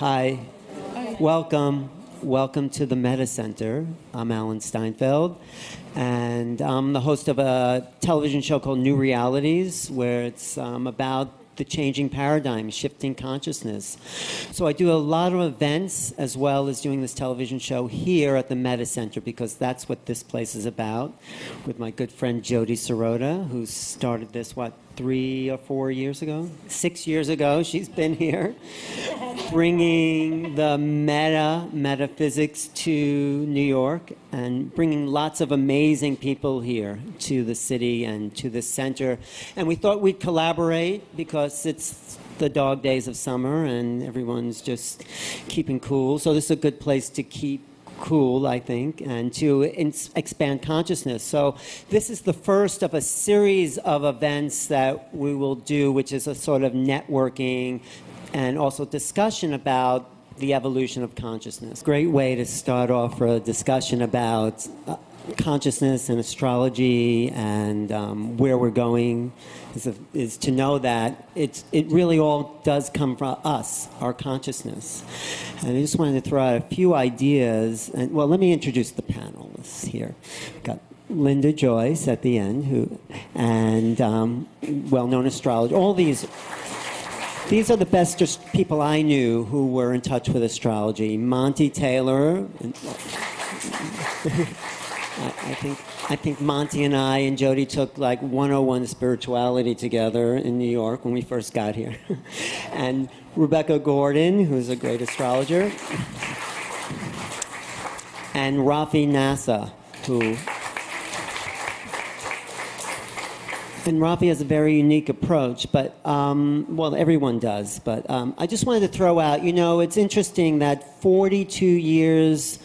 Hi. Welcome. Welcome to the Meta Center. I'm Alan Steinfeld, and I'm the host of a television show called Newrealities, where it's about the changing paradigm, shifting consciousness. So I do a lot of events as well as doing this television show here at the Meta Center, because that's what this place is about, with my good friend Jodi Serota, who started this, 3 or 4 years ago? 6 years ago, she's been here, bringing the metaphysics to New York and bringing lots of amazing people here to the city and to the center. And we thought we'd collaborate because it's the dog days of summer and everyone's just keeping cool. So this is a good place to keep cool, I think, and to expand consciousness. So this is the first of a series of events that we will do, which is a sort of networking and also discussion about the evolution of consciousness. Great way to start off a discussion about consciousness and astrology and where we're going is to know that it really all does come from us, our consciousness. And I just wanted to throw out a few ideas. And well, let me introduce the panelists here. We've got Linda Joyce at the end, and well-known astrologer. All these are the best people I knew who were in touch with astrology. Monty Taylor. I think Monty and I and Jodi took like 101 spirituality together in New York when we first got here. And Rebecca Gordon, who's a great astrologer. And Raffi Nasser, and Raffi has a very unique approach, but, well, everyone does. But I just wanted to throw out, it's interesting that 42 years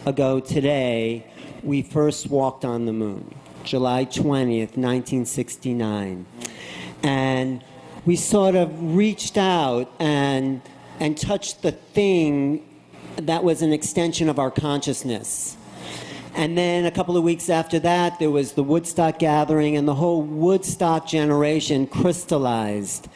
ago today, we first walked on the moon, July 20th, 1969. And we sort of reached out and touched the thing that was an extension of our consciousness. And then a couple of weeks after that, there was the Woodstock gathering, and the whole Woodstock generation crystallized.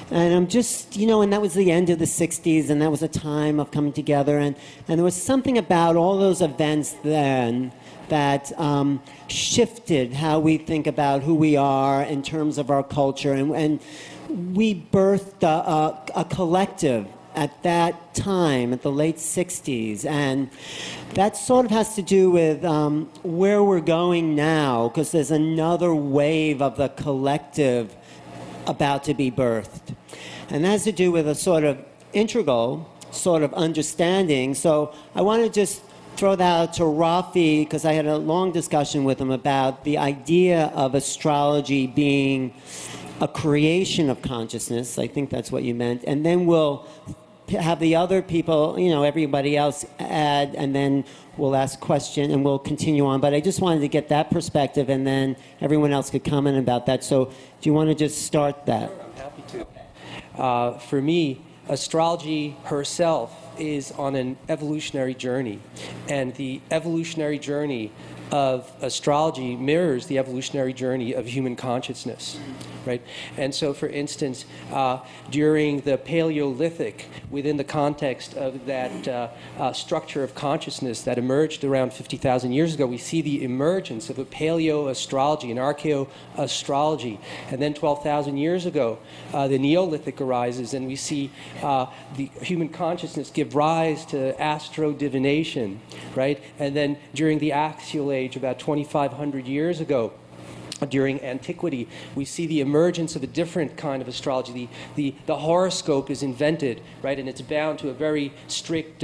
And I'm just, and that was the end of the 60s, and that was a time of coming together. And there was something about all those events then that shifted how we think about who we are in terms of our culture. And we birthed a collective at that time, at the late 60s. And that sort of has to do with where we're going now, because there's another wave of the collective about to be birthed. And that has to do with a sort of integral sort of understanding. So I want to just throw that out to Raffi, because I had a long discussion with him about the idea of astrology being a creation of consciousness. I think that's what you meant. And then we'll have the other people, everybody else add, and then we'll ask questions and we'll continue on. But I just wanted to get that perspective, and then everyone else could comment about that. So do you want to just start that? Sure, I'm happy to. For me, astrology herself is on an evolutionary journey, and the evolutionary journey of astrology mirrors the evolutionary journey of human consciousness, right? And so, for instance, during the Paleolithic, within the context of that structure of consciousness that emerged around 50,000 years ago, we see the emergence of a paleo-astrology, an archaeo-astrology. And then 12,000 years ago, the Neolithic arises, and we see the human consciousness give rise to astro-divination, right? And then during the axial age, about 2,500 years ago, during antiquity, we see the emergence of a different kind of astrology. The horoscope is invented, right, and it's bound to a very strict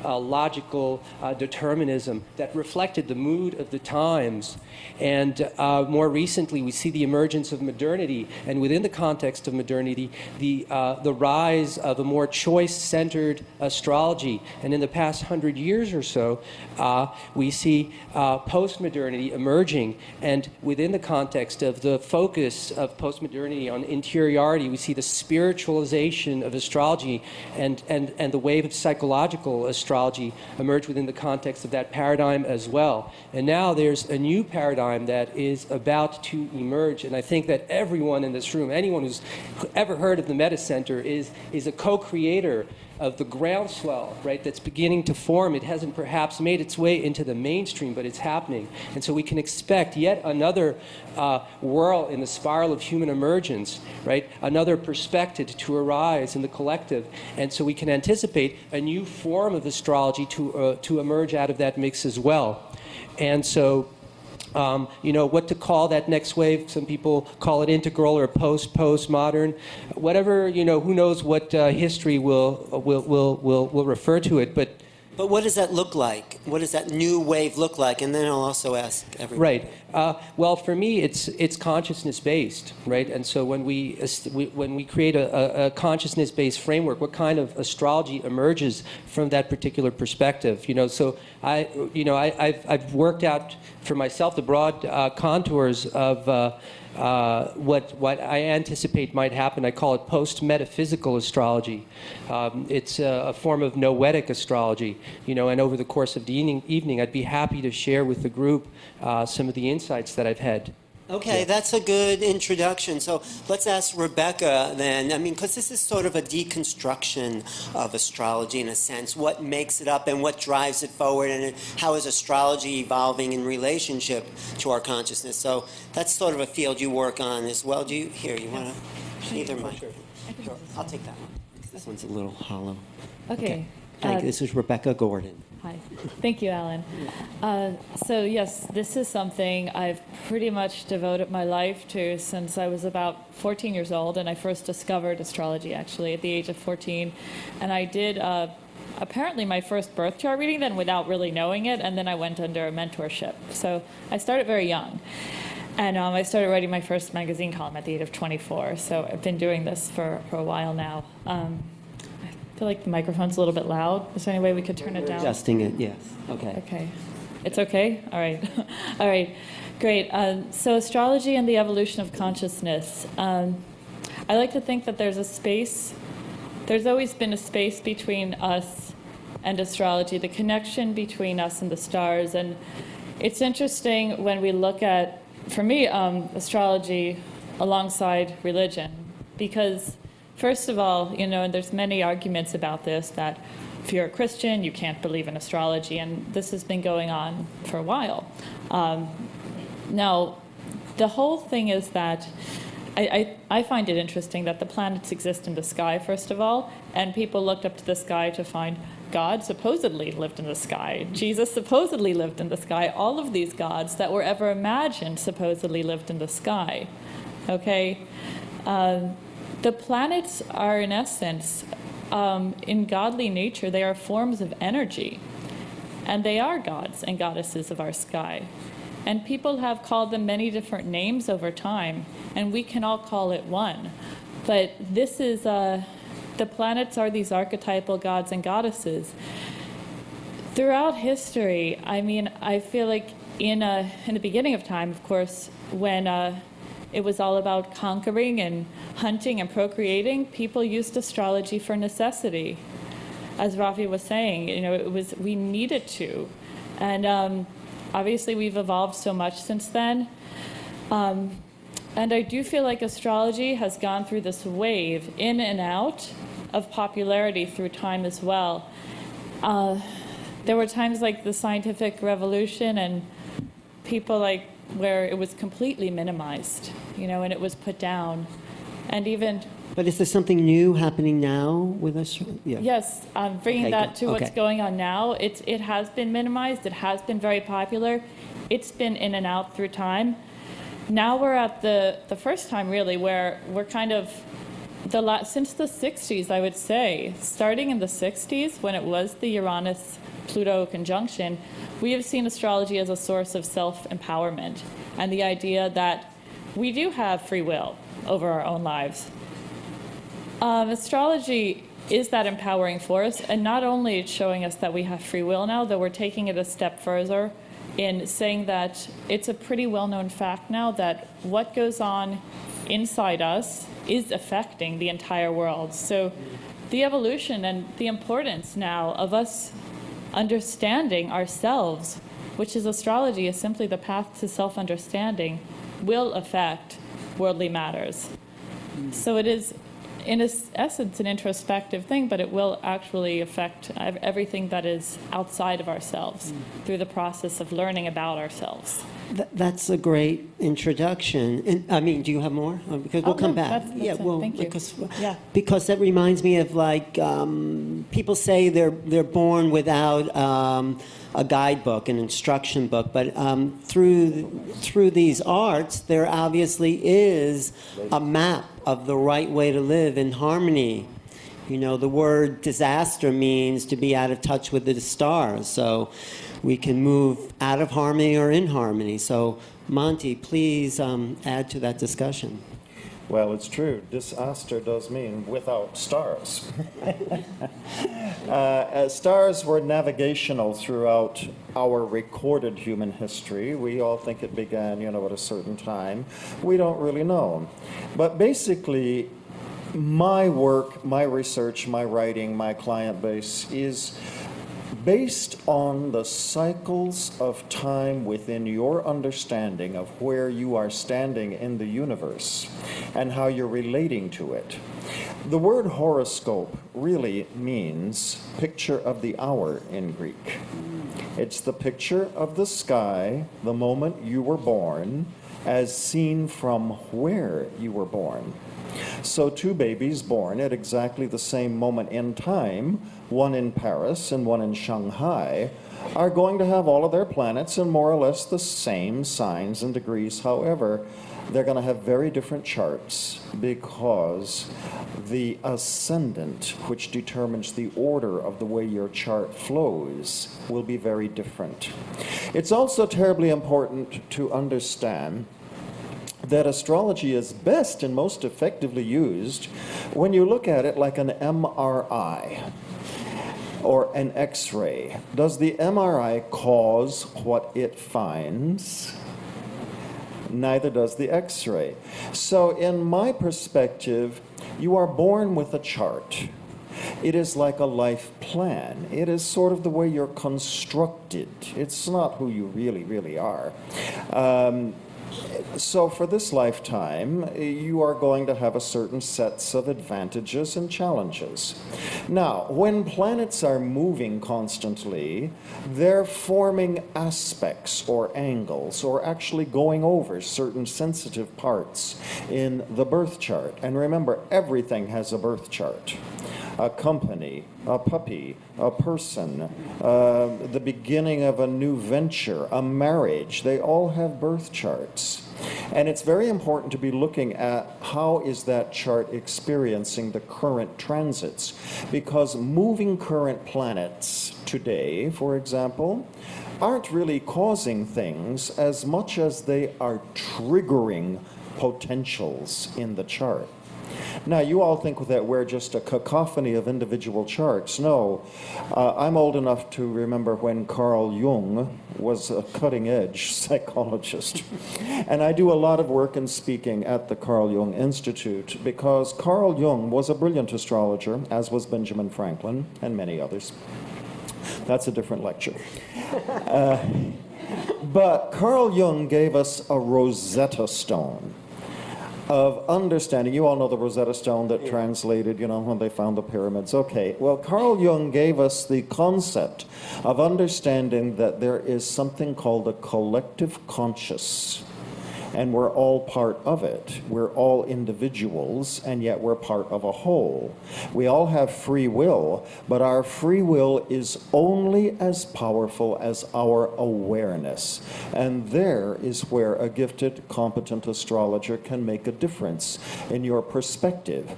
logical determinism that reflected the mood of the times. And more recently, we see the emergence of modernity, and within the context of modernity, the rise of a more choice-centered astrology. And in the past 100 years or so, we see post-modernity emerging, and within the context of the focus of postmodernity on interiority, we see the spiritualization of astrology and the wave of psychological astrology emerge within the context of that paradigm as well. And now there's a new paradigm that is about to emerge, and I think that everyone in this room, anyone who's ever heard of the Meta Center, is a co-creator of the groundswell, right, that's beginning to form. It hasn't perhaps made its way into the mainstream, but it's happening. And so we can expect yet another whirl in the spiral of human emergence, right, another perspective to arise in the collective. And so we can anticipate a new form of astrology to emerge out of that mix as well. And so, what to call that next wave? Some people call it integral or postmodern. Whatever, who knows what history will refer to it. But what does that look like? What does that new wave look like? And then I'll also ask everyone. Right. Well, for me, it's consciousness-based, right? And so when we create a consciousness-based framework, what kind of astrology emerges from that particular perspective? So I've worked out for myself the broad contours of what I anticipate might happen. I call it post-metaphysical astrology. It's a form of noetic astrology, and over the course of the evening, I'd be happy to share with the group some of the insights that I've had. Okay, that's a good introduction. So let's ask Rebecca then. Because this is sort of a deconstruction of astrology in a sense. What makes it up and what drives it forward, and how is astrology evolving in relationship to our consciousness? So that's sort of a field you work on as well. You want to? Either mic. Sure. I'll take that one. This one's a little hollow. Okay. Thank you. This is Rebecca Gordon. Hi. Thank you, Alan. So yes, this is something I've pretty much devoted my life to since I was about 14 years old, and I first discovered astrology actually at the age of 14. And I did apparently my first birth chart reading then without really knowing it, and then I went under a mentorship. So I started very young. And I started writing my first magazine column at the age of 24. So I've been doing this for a while now. I feel like the microphone's a little bit loud. Is there any way we could turn it down? Adjusting it, yes. Okay. Okay. It's okay? All right. All right. Great. So astrology and the evolution of consciousness. I like to think that there's always been a space between us and astrology, the connection between us and the stars. And it's interesting when we look at, for me, astrology alongside religion, because first of all, and there's many arguments about this, that if you're a Christian, you can't believe in astrology, and this has been going on for a while. Now, the whole thing is that I find it interesting that the planets exist in the sky, first of all, and people looked up to the sky to find God supposedly lived in the sky. Jesus supposedly lived in the sky. All of these gods that were ever imagined supposedly lived in the sky. Okay? The planets are, in essence, in godly nature, they are forms of energy. And they are gods and goddesses of our sky. And people have called them many different names over time, and we can all call it one. But this is, the planets are these archetypal gods and goddesses. Throughout history, I feel like in the beginning of time, of course, when it was all about conquering and hunting and procreating, people used astrology for necessity. As Raffi was saying, we needed to. And obviously we've evolved so much since then. And I do feel like astrology has gone through this wave in and out of popularity through time as well. There were times like the scientific revolution and people where it was completely minimized, and it was put down. And even... But is there something new happening now with us? Yeah. Yes, bringing that to what's going on now. It has been minimized. It has been very popular. It's been in and out through time. Now we're at the first time, really, where we're kind of... since the 60s, I would say, starting in the 60s, when it was the Uranus-Pluto conjunction, we have seen astrology as a source of self-empowerment and the idea that we do have free will over our own lives. Astrology is that empowering force, and not only it's showing us that we have free will now, though we're taking it a step further in saying that it's a pretty well-known fact now that what goes on inside us is affecting the entire world. So the evolution and the importance now of us understanding ourselves, which is astrology, is simply the path to self-understanding, will affect worldly matters. So it is in essence, an introspective thing, but it will actually affect everything that is outside of ourselves through the process of learning about ourselves. That's a great introduction. And, I mean, do you have more? Because we'll come no, back. that's it. Thank you. Yeah. Because that reminds me of like people say they're born without a guidebook, an instruction book, but through these arts, there obviously is a map of the right way to live in harmony. You know, the word disaster means to be out of touch with the stars. So we can move out of harmony or in harmony. So, Monty, please add to that discussion. Well, it's true. Disaster does mean without stars. Stars were navigational throughout our recorded human history. We all think it began, at a certain time. We don't really know. But basically, my work, my research, my writing, my client base is based on the cycles of time within your understanding of where you are standing in the universe and how you're relating to it. The word horoscope really means picture of the hour in Greek. It's the picture of the sky the moment you were born as seen from where you were born. So two babies born at exactly the same moment in time, one in Paris and one in Shanghai, are going to have all of their planets in more or less the same signs and degrees. However, they're going to have very different charts because the ascendant, which determines the order of the way your chart flows, will be very different. It's also terribly important to understand that astrology is best and most effectively used when you look at it like an MRI or an X-ray. Does the MRI cause what it finds? Neither does the X-ray. So in my perspective, you are born with a chart. It is like a life plan. It is sort of the way you're constructed. It's not who you really are. So for this lifetime, you are going to have a certain sets of advantages and challenges. Now, when planets are moving constantly, they're forming aspects or angles or actually going over certain sensitive parts in the birth chart. And remember, everything has a birth chart. A company, a puppy, a person, the beginning of a new venture, a marriage, they all have birth charts. And it's very important to be looking at how is that chart experiencing the current transits. Because moving current planets today, for example, aren't really causing things as much as they are triggering potentials in the chart. Now, you all think that we're just a cacophony of individual charts. No, I'm old enough to remember when Carl Jung was a cutting-edge psychologist. And I do a lot of work in speaking at the Carl Jung Institute because Carl Jung was a brilliant astrologer, as was Benjamin Franklin and many others. That's a different lecture. But Carl Jung gave us a Rosetta Stone of understanding. You all know the Rosetta Stone that translated, when they found the pyramids. Okay, well, Carl Jung gave us the concept of understanding that there is something called a collective conscious, and we're all part of it. We're all individuals, and yet we're part of a whole. We all have free will, but our free will is only as powerful as our awareness. And there is where a gifted, competent astrologer can make a difference in your perspective.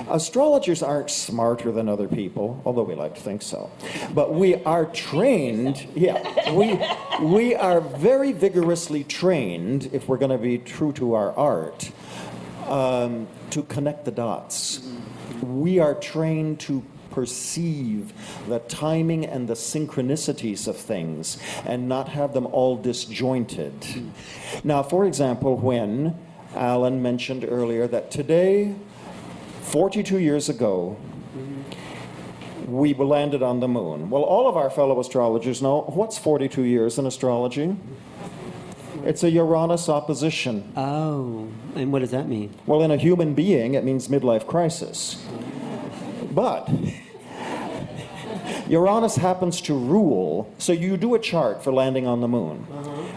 Astrologers aren't smarter than other people, although we like to think so. But we are trained, we are very vigorously trained, if we're going to be true to our art, to connect the dots. We are trained to perceive the timing and the synchronicities of things and not have them all disjointed. Now, for example, when Alan mentioned earlier that today, 42 years ago, we landed on the moon. Well, all of our fellow astrologers know what's 42 years in astrology? It's a Uranus opposition. Oh, and what does that mean? Well, in a human being, it means midlife crisis. But Uranus happens to rule, so you do a chart for landing on the moon.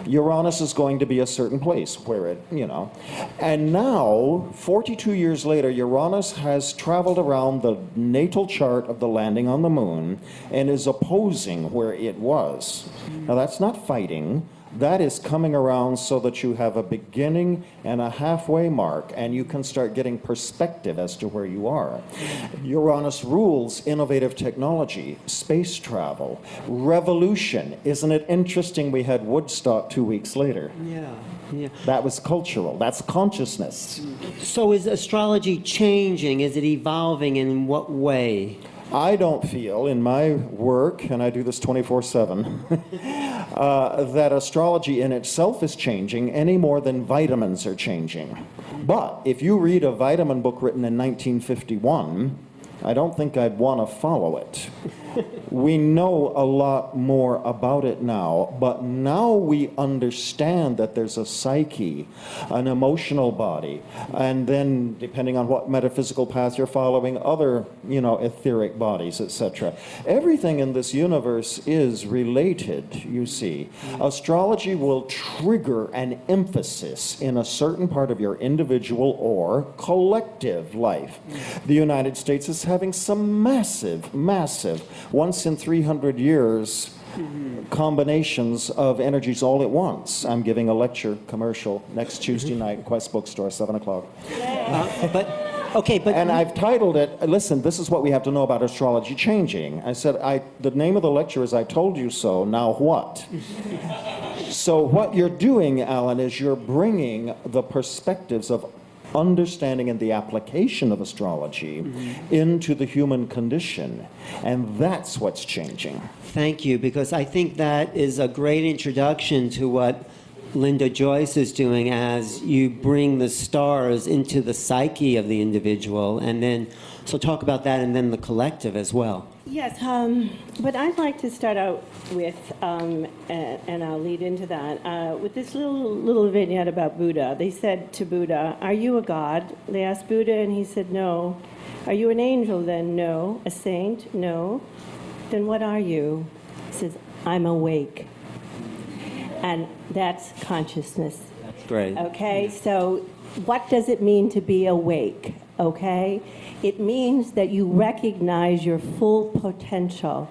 Uranus is going to be a certain place where it, And now, 42 years later, Uranus has traveled around the natal chart of the landing on the moon and is opposing where it was. Now, that's not fighting. That is coming around so that you have a beginning and a halfway mark, and you can start getting perspective as to where you are. Uranus rules innovative technology, space travel, revolution. Isn't it interesting we had Woodstock 2 weeks later? Yeah. That was cultural. That's consciousness. So is astrology changing? Is it evolving? In what way? I don't feel in my work, and I do this 24/7, that astrology in itself is changing any more than vitamins are changing. But if you read a vitamin book written in 1951, I don't think I'd want to follow it. We know a lot more about it now, but now we understand that there's a psyche, an emotional body, and then, depending on what metaphysical path you're following, other, etheric bodies, etc. Everything in this universe is related, you see. Astrology will trigger an emphasis in a certain part of your individual or collective life. The United States is having some massive, once in 300 years, combinations of energies all at once. I'm giving a lecture commercial next Tuesday night, Quest Bookstore, 7 o'clock. And I've titled it, listen, this is what we have to know about astrology changing. I said, the name of the lecture is I Told You So, Now What? So what you're doing, Alan, is you're bringing the perspectives of understanding and the application of astrology into the human condition. And that's what's changing. Thank you, because I think that is a great introduction to what Linda Joyce is doing as you bring the stars into the psyche of the individual. And then, so talk about that and then the collective as well. Yes, but I'd like to start out with, and I'll lead into that, with this little vignette about Buddha. They said to Buddha, "Are you a god?" They asked Buddha, and he said, "No." "Are you an angel then?" "No." "A saint?" "No." "Then what are you?" He says, "I'm awake." And that's consciousness. Great. Okay, so what does it mean to be awake? Okay, it means that you recognize your full potential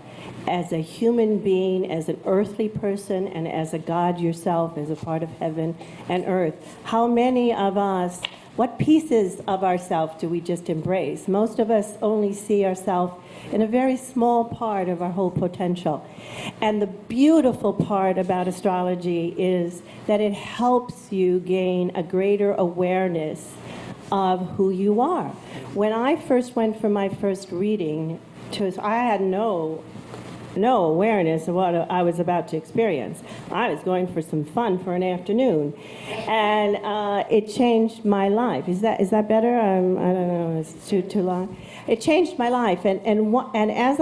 as a human being, as an earthly person, and as a God yourself, as a part of heaven and earth. How many of us, what pieces of ourselves do we just embrace? Most of us only see ourselves in a very small part of our whole potential. And the beautiful part about astrology is that it helps you gain a greater awareness of who you are. When I first went for my first reading, I had no awareness of what I was about to experience. I was going for some fun for an afternoon, and it changed my life. Is that better? I don't know. It's too long. It changed my life, and as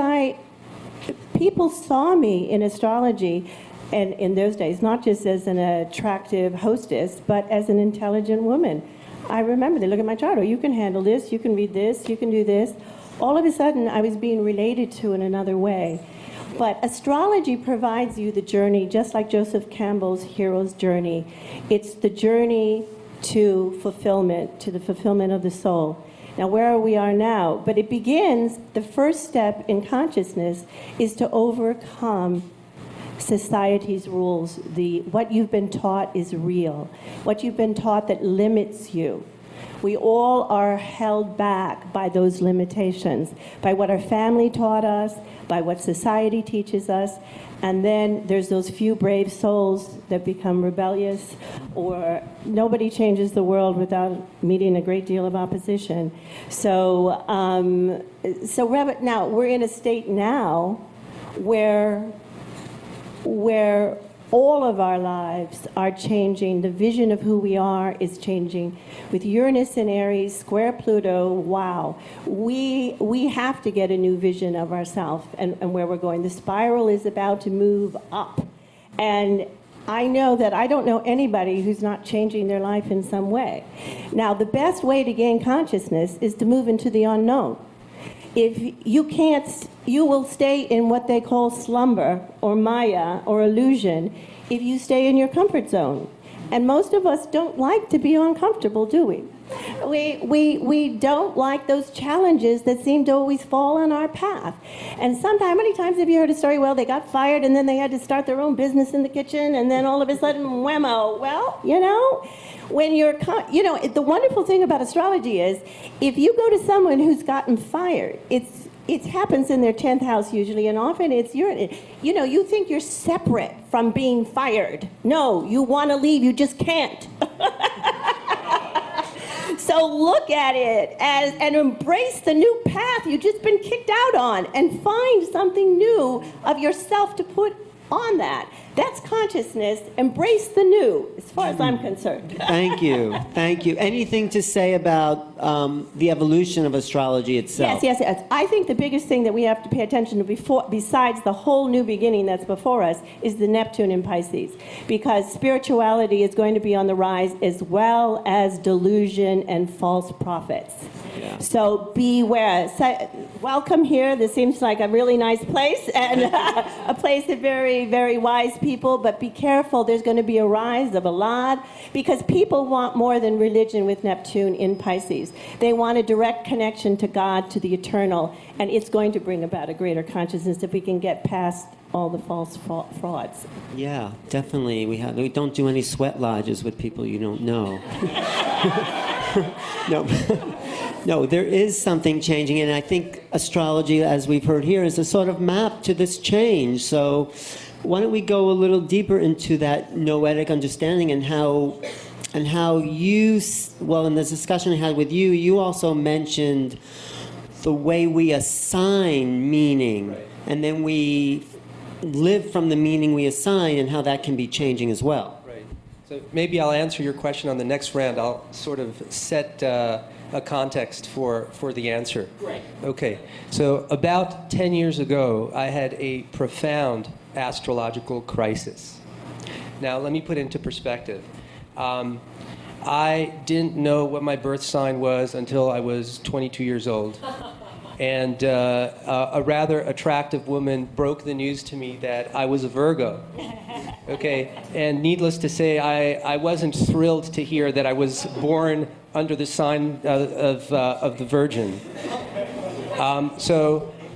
people saw me in astrology, and in those days, not just as an attractive hostess, but as an intelligent woman. I remember they look at my chart. "Oh, you can handle this, you can read this, you can do this." All of a sudden, I was being related to in another way. But astrology provides you the journey, just like Joseph Campbell's hero's journey. It's the journey to fulfillment, to the fulfillment of the soul. Now, where we are now, but it begins, the first step in consciousness is to overcome society's rules. What you've been taught is real. What you've been taught that limits you. We all are held back by those limitations, by what our family taught us, by what society teaches us, and then there's those few brave souls that become rebellious, or nobody changes the world without meeting a great deal of opposition. So now we're in a state now where all of our lives are changing. The vision of who we are is changing. With Uranus in Aries, square Pluto, wow. We have to get a new vision of ourselves and where we're going. The spiral is about to move up. And I know that I don't know anybody who's not changing their life in some way. Now, the best way to gain consciousness is to move into the unknown. If you can't, you will stay in what they call slumber or maya or illusion if you stay in your comfort zone. And most of us don't like to be uncomfortable, do we? We don't like those challenges that seem to always fall on our path. And sometimes, how many times have you heard a story, well, they got fired and then they had to start their own business in the kitchen and then all of a sudden, whammo. Well, when you're, the wonderful thing about astrology is if you go to someone who's gotten fired, it happens in their 10th house usually, and often it's you think you're separate from being fired. No, you want to leave, you just can't. So look at it and embrace the new path you've just been kicked out on and find something new of yourself to put on that. That's consciousness. Embrace the new, as far as I'm concerned. Thank you. Thank you. Anything to say about the evolution of astrology itself? Yes. I think the biggest thing that we have to pay attention to besides the whole new beginning that's before us, is the Neptune in Pisces. Because spirituality is going to be on the rise, as well as delusion and false prophets. Yeah. So beware. Welcome here. This seems like a really nice place, and a place of very, very wise people, but be careful. There's going to be a rise of a lot, because people want more than religion with Neptune in Pisces. They want a direct connection to God, to the eternal, and it's going to bring about a greater consciousness if we can get past all the false frauds. Yeah, definitely. We don't do any sweat lodges with people you don't know. No, there is something changing, and I think astrology, as we've heard here, is a sort of map to this change. So why don't we go a little deeper into that noetic understanding and how you, well, in this discussion I had with you, you also mentioned the way we assign meaning, right, and then we live from the meaning we assign, and how that can be changing as well. Right. So maybe I'll answer your question on the next round. I'll sort of set a context for the answer. Great. Okay. So about 10 years ago, I had a profound astrological crisis. Now, let me put it into perspective. I didn't know what my birth sign was until I was 22 years old. And a rather attractive woman broke the news to me that I was a Virgo. Okay, and needless to say, I wasn't thrilled to hear that I was born under the sign of the Virgin.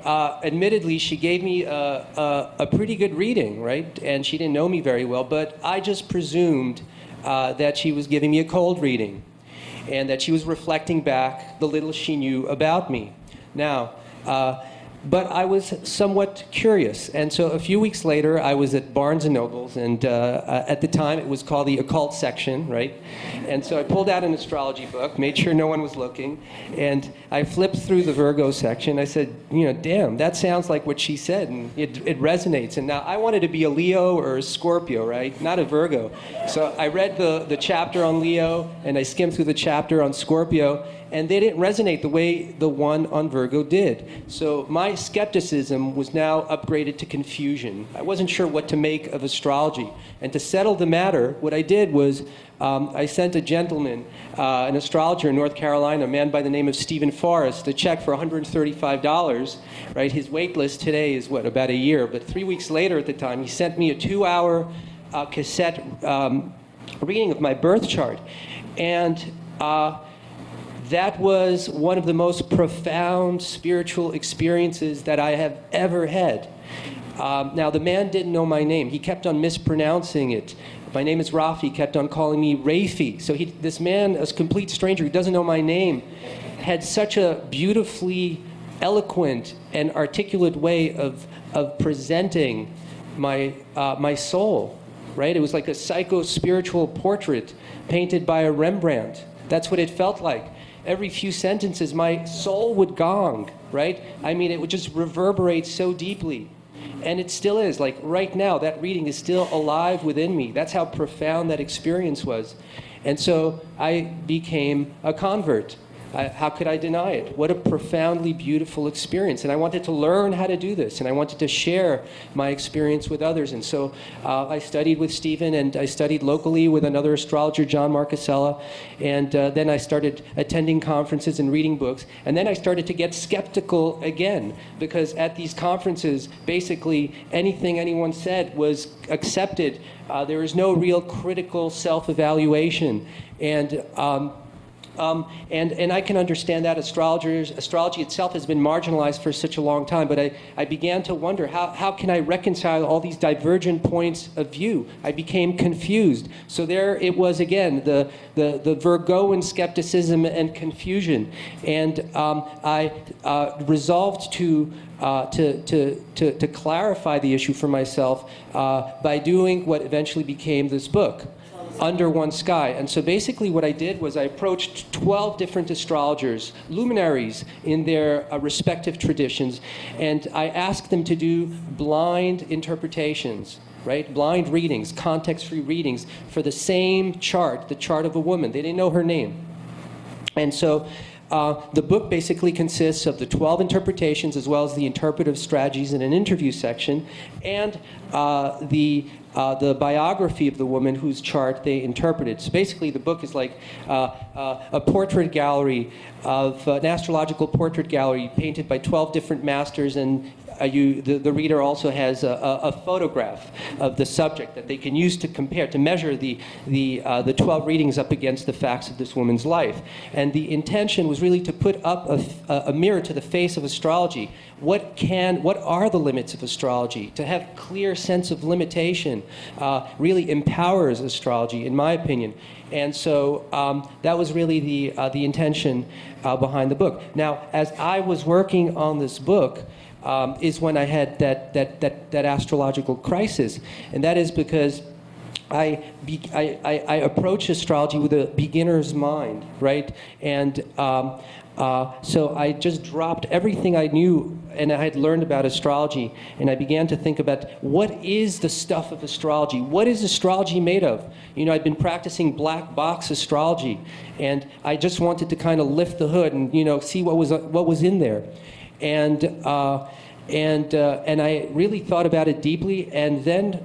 Admittedly, she gave me a pretty good reading, right? And she didn't know me very well, but I just presumed that she was giving me a cold reading, and that she was reflecting back the little she knew about me. Now, but I was somewhat curious, and so a few weeks later, I was at Barnes & Noble's, and at the time, it was called the occult section, right? And so I pulled out an astrology book, made sure no one was looking, and I flipped through the Virgo section. I said, damn, that sounds like what she said, and it resonates. And now I wanted to be a Leo or a Scorpio, right? Not a Virgo. So I read the chapter on Leo, and I skimmed through the chapter on Scorpio, and they didn't resonate the way the one on Virgo did. So my skepticism was now upgraded to confusion. I wasn't sure what to make of astrology. And to settle the matter, what I did was I sent a gentleman, an astrologer in North Carolina, a man by the name of Stephen Forrest, a check for $135, right? His wait list today is, about a year? But 3 weeks later at the time, he sent me a 2-hour cassette reading of my birth chart. And that was one of the most profound spiritual experiences that I have ever had. Now, the man didn't know my name. He kept on mispronouncing it. My name is Raffi. He kept on calling me Raffi. So this man, a complete stranger who doesn't know my name, had such a beautifully eloquent and articulate way of presenting my soul, right? It was like a psycho-spiritual portrait painted by a Rembrandt. That's what it felt like. Every few sentences, my soul would gong, right? I mean, it would just reverberate so deeply. And it still is. Like right now, that reading is still alive within me. That's how profound that experience was. And so I became a convert. How could I deny it? What a profoundly beautiful experience. And I wanted to learn how to do this, and I wanted to share my experience with others. And so I studied with Stephen, and I studied locally with another astrologer, John Marcusella. And then I started attending conferences and reading books. And then I started to get skeptical again, because at these conferences, basically anything anyone said was accepted. There is no real critical self-evaluation. And I can understand that astrology itself has been marginalized for such a long time, but I began to wonder, how can I reconcile all these divergent points of view? I became confused. So there it was again, the Virgoan skepticism and confusion. And I resolved to clarify the issue for myself by doing what eventually became this book, Under One Sky. And so basically what I did was I approached 12 different astrologers, luminaries in their respective traditions, and I asked them to do blind interpretations, right? Blind readings, context-free readings for the same chart, the chart of a woman. They didn't know her name. And so the book basically consists of the 12 interpretations, as well as the interpretive strategies in an interview section, and the biography of the woman whose chart they interpreted. So basically the book is like a portrait gallery of an astrological portrait gallery painted by 12 different masters, and the reader also has a photograph of the subject that they can use to compare, to measure the 12 readings up against the facts of this woman's life. And the intention was really to put up a mirror to the face of astrology. What are the limits of astrology? To have clear sense of limitation really empowers astrology, in my opinion. And so that was really the intention behind the book. Now, as I was working on this book, is when I had that astrological crisis, and that is because I approach astrology with a beginner's mind, right? And so I just dropped everything I knew and I had learned about astrology, and I began to think about what is the stuff of astrology? What is astrology made of? You know, I'd been practicing black box astrology, and I just wanted to kind of lift the hood and, you know, see what was in there. And I really thought about it deeply, and then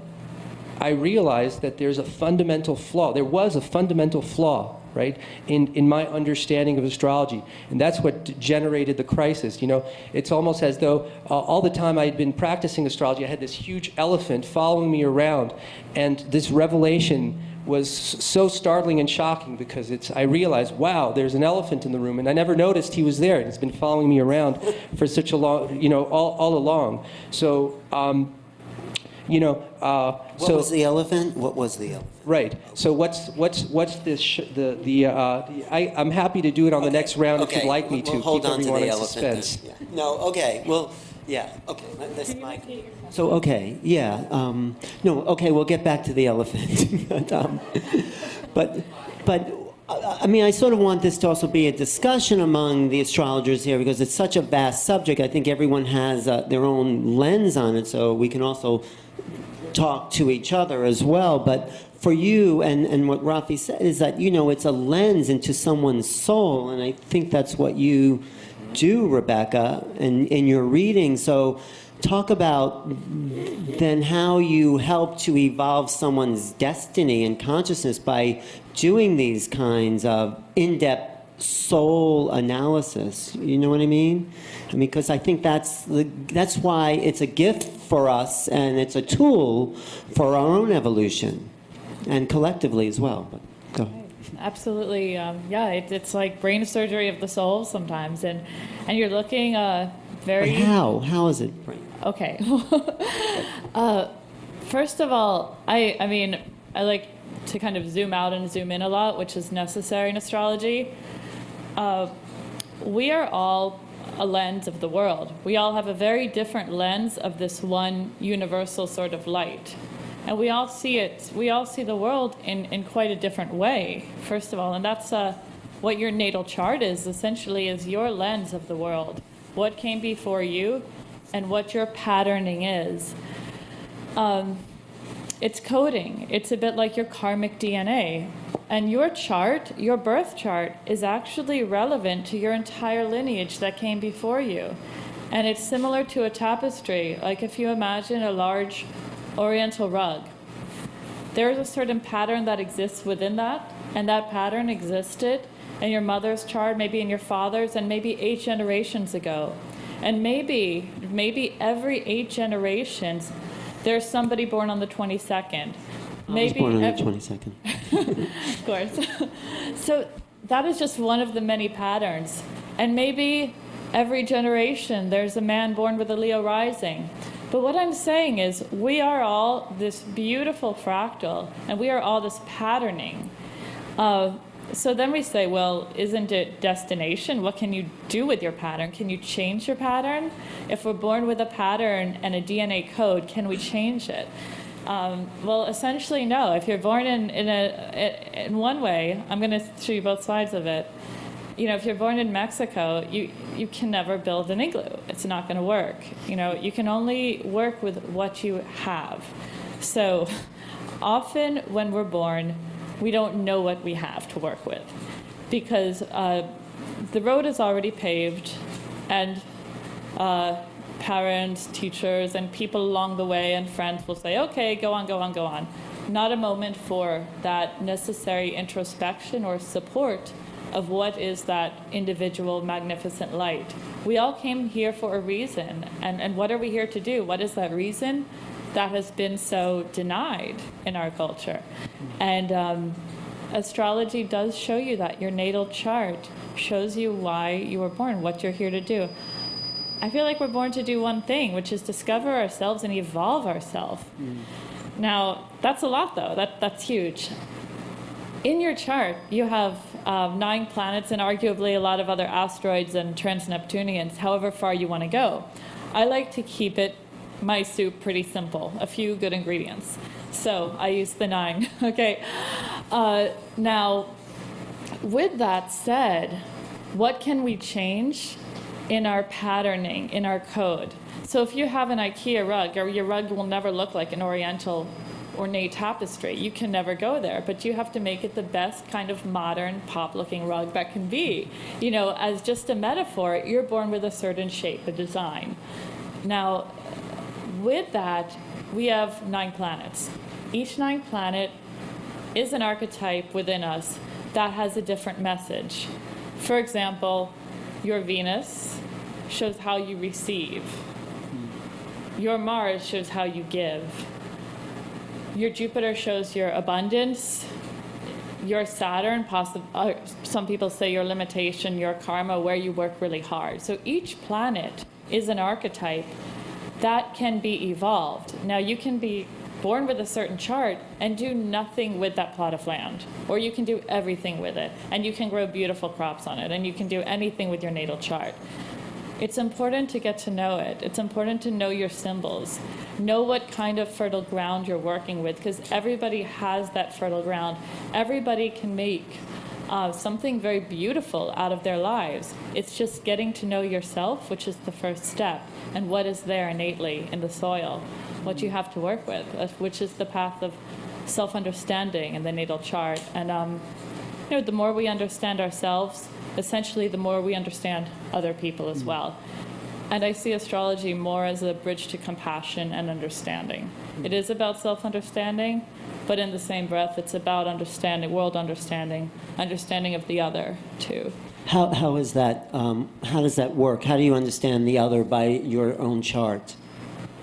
I realized that there's a fundamental flaw. There was a fundamental flaw, right, in my understanding of astrology, and that's what generated the crisis. You know, it's almost as though all the time I had been practicing astrology, I had this huge elephant following me around, and this revelation was so startling and shocking because I realized, wow, there's an elephant in the room, and I never noticed he was there, and he's been following me around for such a long, you know, all along. So, you know, what was the elephant? What was the elephant? Right. So what's this? I'm happy to do it on the next round if you'd like me to. We'll hold keep on to everyone the in elephant. suspense. Yeah. No. Okay. Well. Yeah. Okay. This is my. So okay. Yeah. No. Okay. We'll get back to the elephant. but I mean, I sort of want this to also be a discussion among the astrologers here because it's such a vast subject. I think everyone has their own lens on it, so we can also talk to each other as well. But for you, and what Raffi said is that, you know, it's a lens into someone's soul, and I think that's what you do, Rebecca, in your reading. So talk about then how you help to evolve someone's destiny and consciousness by doing these kinds of in-depth soul analysis. You know what I mean? I mean, because I think that's why it's a gift for us, and it's a tool for our own evolution, and collectively as well. But go ahead. Absolutely, yeah. It's like brain surgery of the soul sometimes, and you're looking very. But how? How is it brain? Okay. First of all, I mean, I like to kind of zoom out and zoom in a lot, which is necessary in astrology. We are all a lens of the world. We all have a very different lens of this one universal sort of light. And we all see it, we all see the world in quite a different way, first of all. And that's what your natal chart is, essentially, is your lens of the world. What came before you and what your patterning is. it's coding. It's a bit like your karmic DNA. And your chart, your birth chart, is actually relevant to your entire lineage that came before you. And it's similar to a tapestry. Like if you imagine a large oriental rug, there's a certain pattern that exists within that, and that pattern existed in your mother's chart, maybe in your father's, and maybe 8 generations ago. And maybe every 8 generations, there's somebody born on the 22nd. I was born on the 22nd. Of course. So that is just one of the many patterns. And maybe every generation, there's a man born with a Leo rising. But what I'm saying is we are all this beautiful fractal, and we are all this patterning. So then we say, well, isn't it destination? What can you do with your pattern? Can you change your pattern? If we're born with a pattern and a DNA code, can we change it? Well, essentially, no. If you're born in one way, I'm going to show you both sides of it. You know, if you're born in Mexico, you can never build an igloo. It's not going to work. You know, you can only work with what you have. So often when we're born, we don't know what we have to work with because the road is already paved, and parents, teachers, and people along the way and friends will say, okay, go on, go on, go on. Not a moment for that necessary introspection or support of what is that individual magnificent light. We all came here for a reason, and what are we here to do? What is that reason? That has been so denied in our culture. And astrology does show you that. Your natal chart shows you why you were born, what you're here to do. I feel like we're born to do one thing, which is discover ourselves and evolve ourselves. Now, that's a lot, though. That's huge. In your chart, you have 9 planets and arguably a lot of other asteroids and trans-Neptunians, however far you want to go. I like to keep my soup pretty simple, a few good ingredients. So I use the 9, okay? Now, with that said, what can we change in our patterning, in our code? So if you have an IKEA rug, or your rug will never look like an Oriental ornate tapestry, you can never go there, but you have to make it the best kind of modern, pop-looking rug that can be. You know, as just a metaphor, you're born with a certain shape, a design. Now, with that, we have 9 planets. Each 9 planet is an archetype within us that has a different message. For example, your Venus shows how you receive. Your Mars shows how you give. Your Jupiter shows your abundance. Your Saturn, some people say your limitation, your karma, where you work really hard. So each planet is an archetype that can be evolved. Now, you can be born with a certain chart and do nothing with that plot of land, or you can do everything with it, and you can grow beautiful crops on it, and you can do anything with your natal chart. It's important to get to know it. It's important to know your symbols. Know what kind of fertile ground you're working with, because everybody has that fertile ground. Everybody can make something very beautiful out of their lives. It's just getting to know yourself, which is the first step, and what is there innately in the soil, what you have to work with, which is the path of self-understanding in the natal chart. And you know, the more we understand ourselves, essentially the more we understand other people as well. And I see astrology more as a bridge to compassion and understanding. It is about self-understanding, but in the same breath, it's about understanding, world understanding, understanding of the other, too. How is that? How does that work? How do you understand the other by your own chart?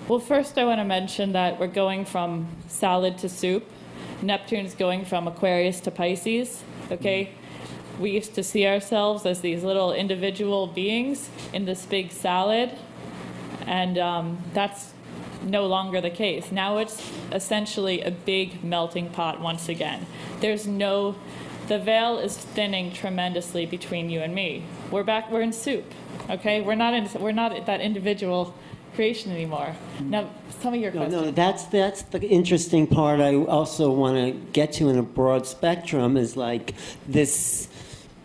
Well, first I want to mention that we're going from salad to soup. Neptune's going from Aquarius to Pisces, okay? We used to see ourselves as these little individual beings in this big salad, and that's no longer the case. Now it's essentially a big melting pot once again. The veil is thinning tremendously between you and me. We're in soup, okay? We're not that individual creation anymore. Now, some of your questions. No, that's the interesting part I also want to get to in a broad spectrum is like this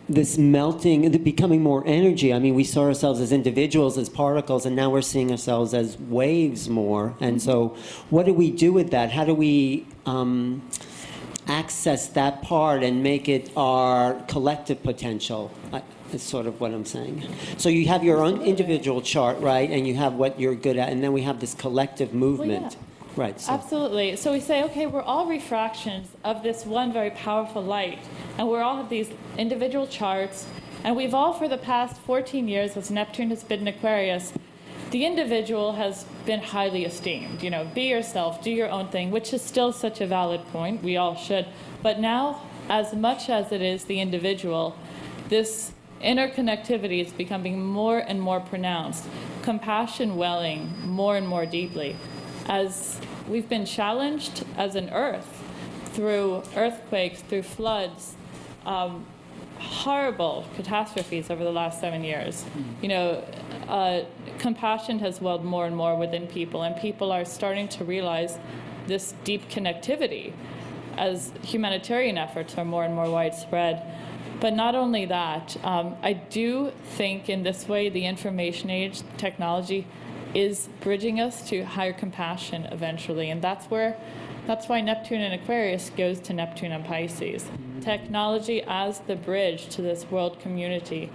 this melting, becoming more energy. I mean, we saw ourselves as individuals, as particles, and now we're seeing ourselves as waves more. And so, what do we do with that? How do we access that part and make it our collective potential? Is sort of what I'm saying. So you have your own individual chart, right? And you have what you're good at, and then we have this collective movement. Right. So. Absolutely. So we say, okay, we're all refractions of this one very powerful light, and we all have these individual charts, and we've all, for the past 14 years, as Neptune has been in Aquarius, the individual has been highly esteemed. You know, be yourself, do your own thing, which is still such a valid point. We all should. But now, as much as it is the individual, this interconnectivity is becoming more and more pronounced, compassion welling more and more deeply. As we've been challenged as an Earth through earthquakes, through floods, horrible catastrophes over the last 7 years. You know, compassion has welled more and more within people, and people are starting to realize this deep connectivity as humanitarian efforts are more and more widespread. But not only that, I do think in this way the information age, technology, is bridging us to higher compassion eventually, and that's why Neptune in Aquarius goes to Neptune in Pisces. Technology as the bridge to this world community.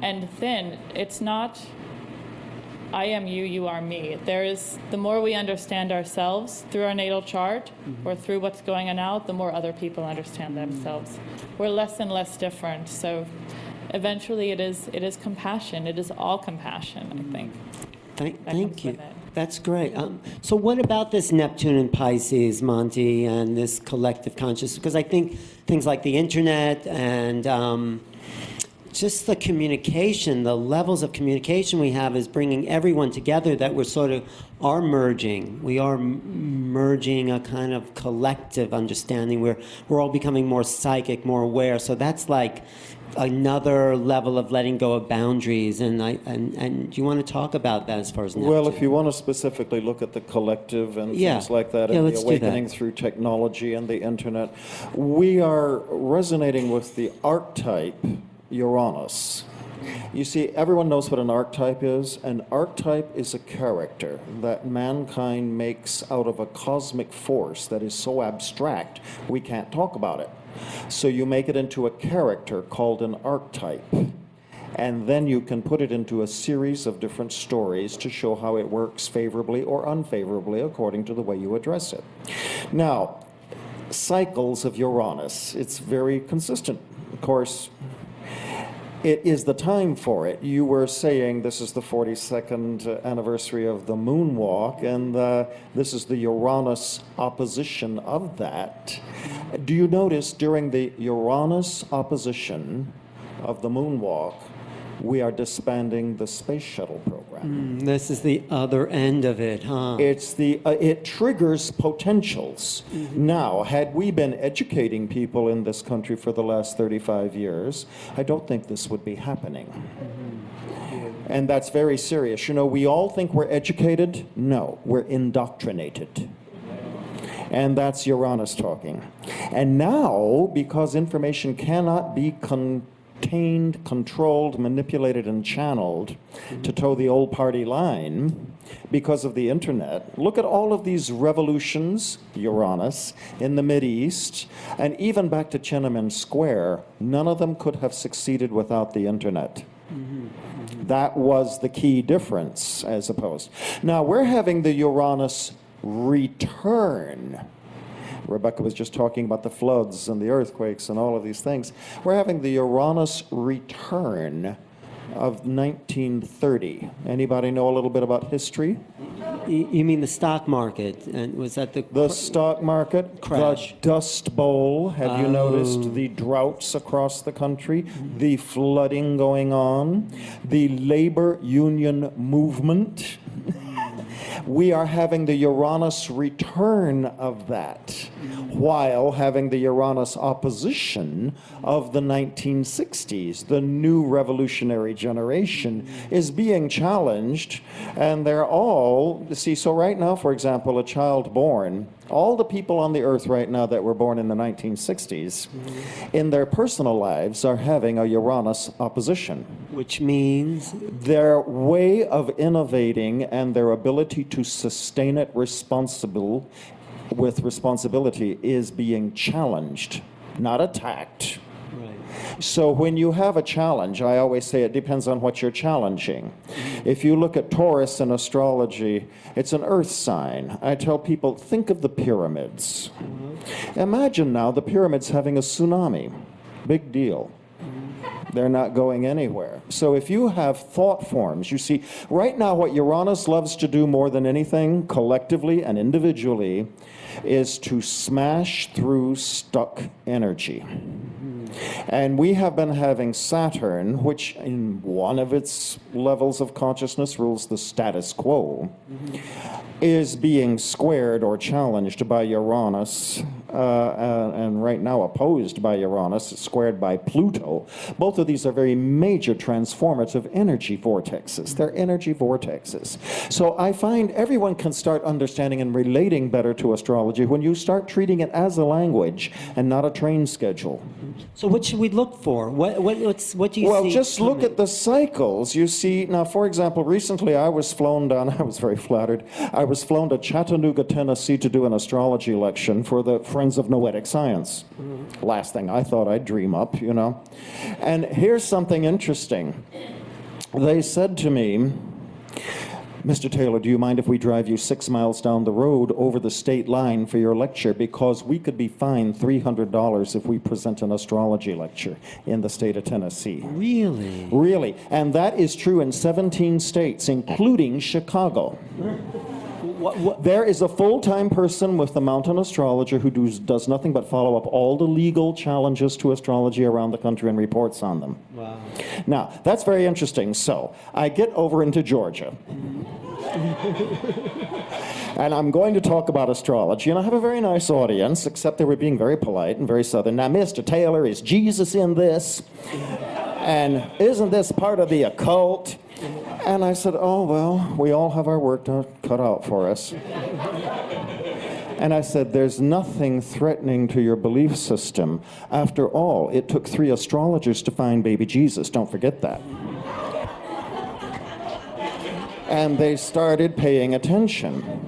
And then it's not I am you, you are me. The more we understand ourselves through our natal chart or through what's going on now, the more other people understand themselves. We're less and less different. So eventually it is compassion. It is all compassion, I think. Thank you. That's great. So what about this Neptune and Pisces, Monty, and this collective consciousness? Because I think things like the internet and just the communication, the levels of communication we have is bringing everyone together that we're sort of are merging. We are merging a kind of collective understanding where we're all becoming more psychic, more aware. So that's like another level of letting go of boundaries, and do you want to talk about that as far as Neptune? Well, if you want to specifically look at the collective and things like that, and the awakening through technology and the internet, we are resonating with the archetype Uranus. You see, everyone knows what an archetype is. An archetype is a character that mankind makes out of a cosmic force that is so abstract we can't talk about it. So you make it into a character called an archetype, and then you can put it into a series of different stories to show how it works favorably or unfavorably according to the way you address it. Now, cycles of Uranus, it's very consistent. Of course, it is the time for it. You were saying this is the 42nd anniversary of the moonwalk, and this is the Uranus opposition of that. Do you notice during the Uranus opposition of the moonwalk, we are disbanding the space shuttle program? This is the other end of it, huh? It triggers potentials. Now, had we been educating people in this country for the last 35 years, I don't think this would be happening. And that's very serious. You know, we all think we're educated. No, we're indoctrinated. And that's Uranus talking. And now, because information cannot be contained, controlled, manipulated, and channeled to toe the old party line because of the internet. Look at all of these revolutions, Uranus, in the Mideast, and even back to Tiananmen Square. None of them could have succeeded without the internet. That was the key difference, as opposed. Now, we're having the Uranus return. Rebecca was just talking about the floods and the earthquakes and all of these things. We're having the Uranus return of 1930. Anybody know a little bit about history? You mean the stock market? And was that the stock market crash? The Dust Bowl. Have you noticed the droughts across the country? The flooding going on? The labor union movement? We are having the Uranus return of that, while having the Uranus opposition of the 1960s. The new revolutionary generation is being challenged, and they're all, see, so right now, for example, a child born All the people on the earth right now that were born in the 1960s, in their personal lives are having a Uranus opposition. Which means Their way of innovating and their ability to sustain it with responsibility is being challenged, not attacked. So when you have a challenge, I always say it depends on what you're challenging. If you look at Taurus in astrology, it's an earth sign. I tell people, think of the pyramids. Imagine now the pyramids having a tsunami. Big deal. They're not going anywhere. So if you have thought forms, you see, right now what Uranus loves to do more than anything, collectively and individually, is to smash through stuck energy. And we have been having Saturn, which in one of its levels of consciousness rules the status quo, is being squared or challenged by Uranus, and right now opposed by Uranus, squared by Pluto. Both of these are very major transformative energy vortexes. They're energy vortexes. So I find everyone can start understanding and relating better to astrology when you start treating it as a language and not a train schedule. So what should we look for? What do you see? Well, just look coming? at the cycles. You see, now, for example, recently I was flown down, I was very flattered, I was flown to Chattanooga, Tennessee to do an astrology lecture for the Friends of Noetic Science. Last thing I thought I'd dream up, you know. And here's something interesting. They said to me, Mr. Taylor, do you mind if we drive you 6 miles down the road over the state line for your lecture? Because we could be fined $300 if we present an astrology lecture in the state of Tennessee. Really? Really. And that is true in 17 states, including Chicago. There is a full-time person with the Mountain Astrologer who does nothing but follow up all the legal challenges to astrology around the country and reports on them. Wow. Now, that's very interesting. So, I get over into Georgia. And I'm going to talk about astrology, and I have a very nice audience, except they were being very polite and very southern. Now, Mr. Taylor, is Jesus in this? And isn't this part of the occult? And I said, oh, well, we all have our work cut out for us. And I said, there's nothing threatening to your belief system. After all, it took 3 astrologers to find baby Jesus. Don't forget that. And they started paying attention.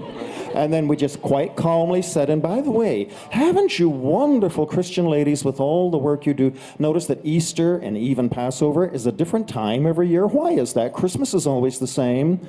And then we just quite calmly said, and by the way, haven't you wonderful Christian ladies with all the work you do noticed that Easter and even Passover is a different time every year? Why is that? Christmas is always the same.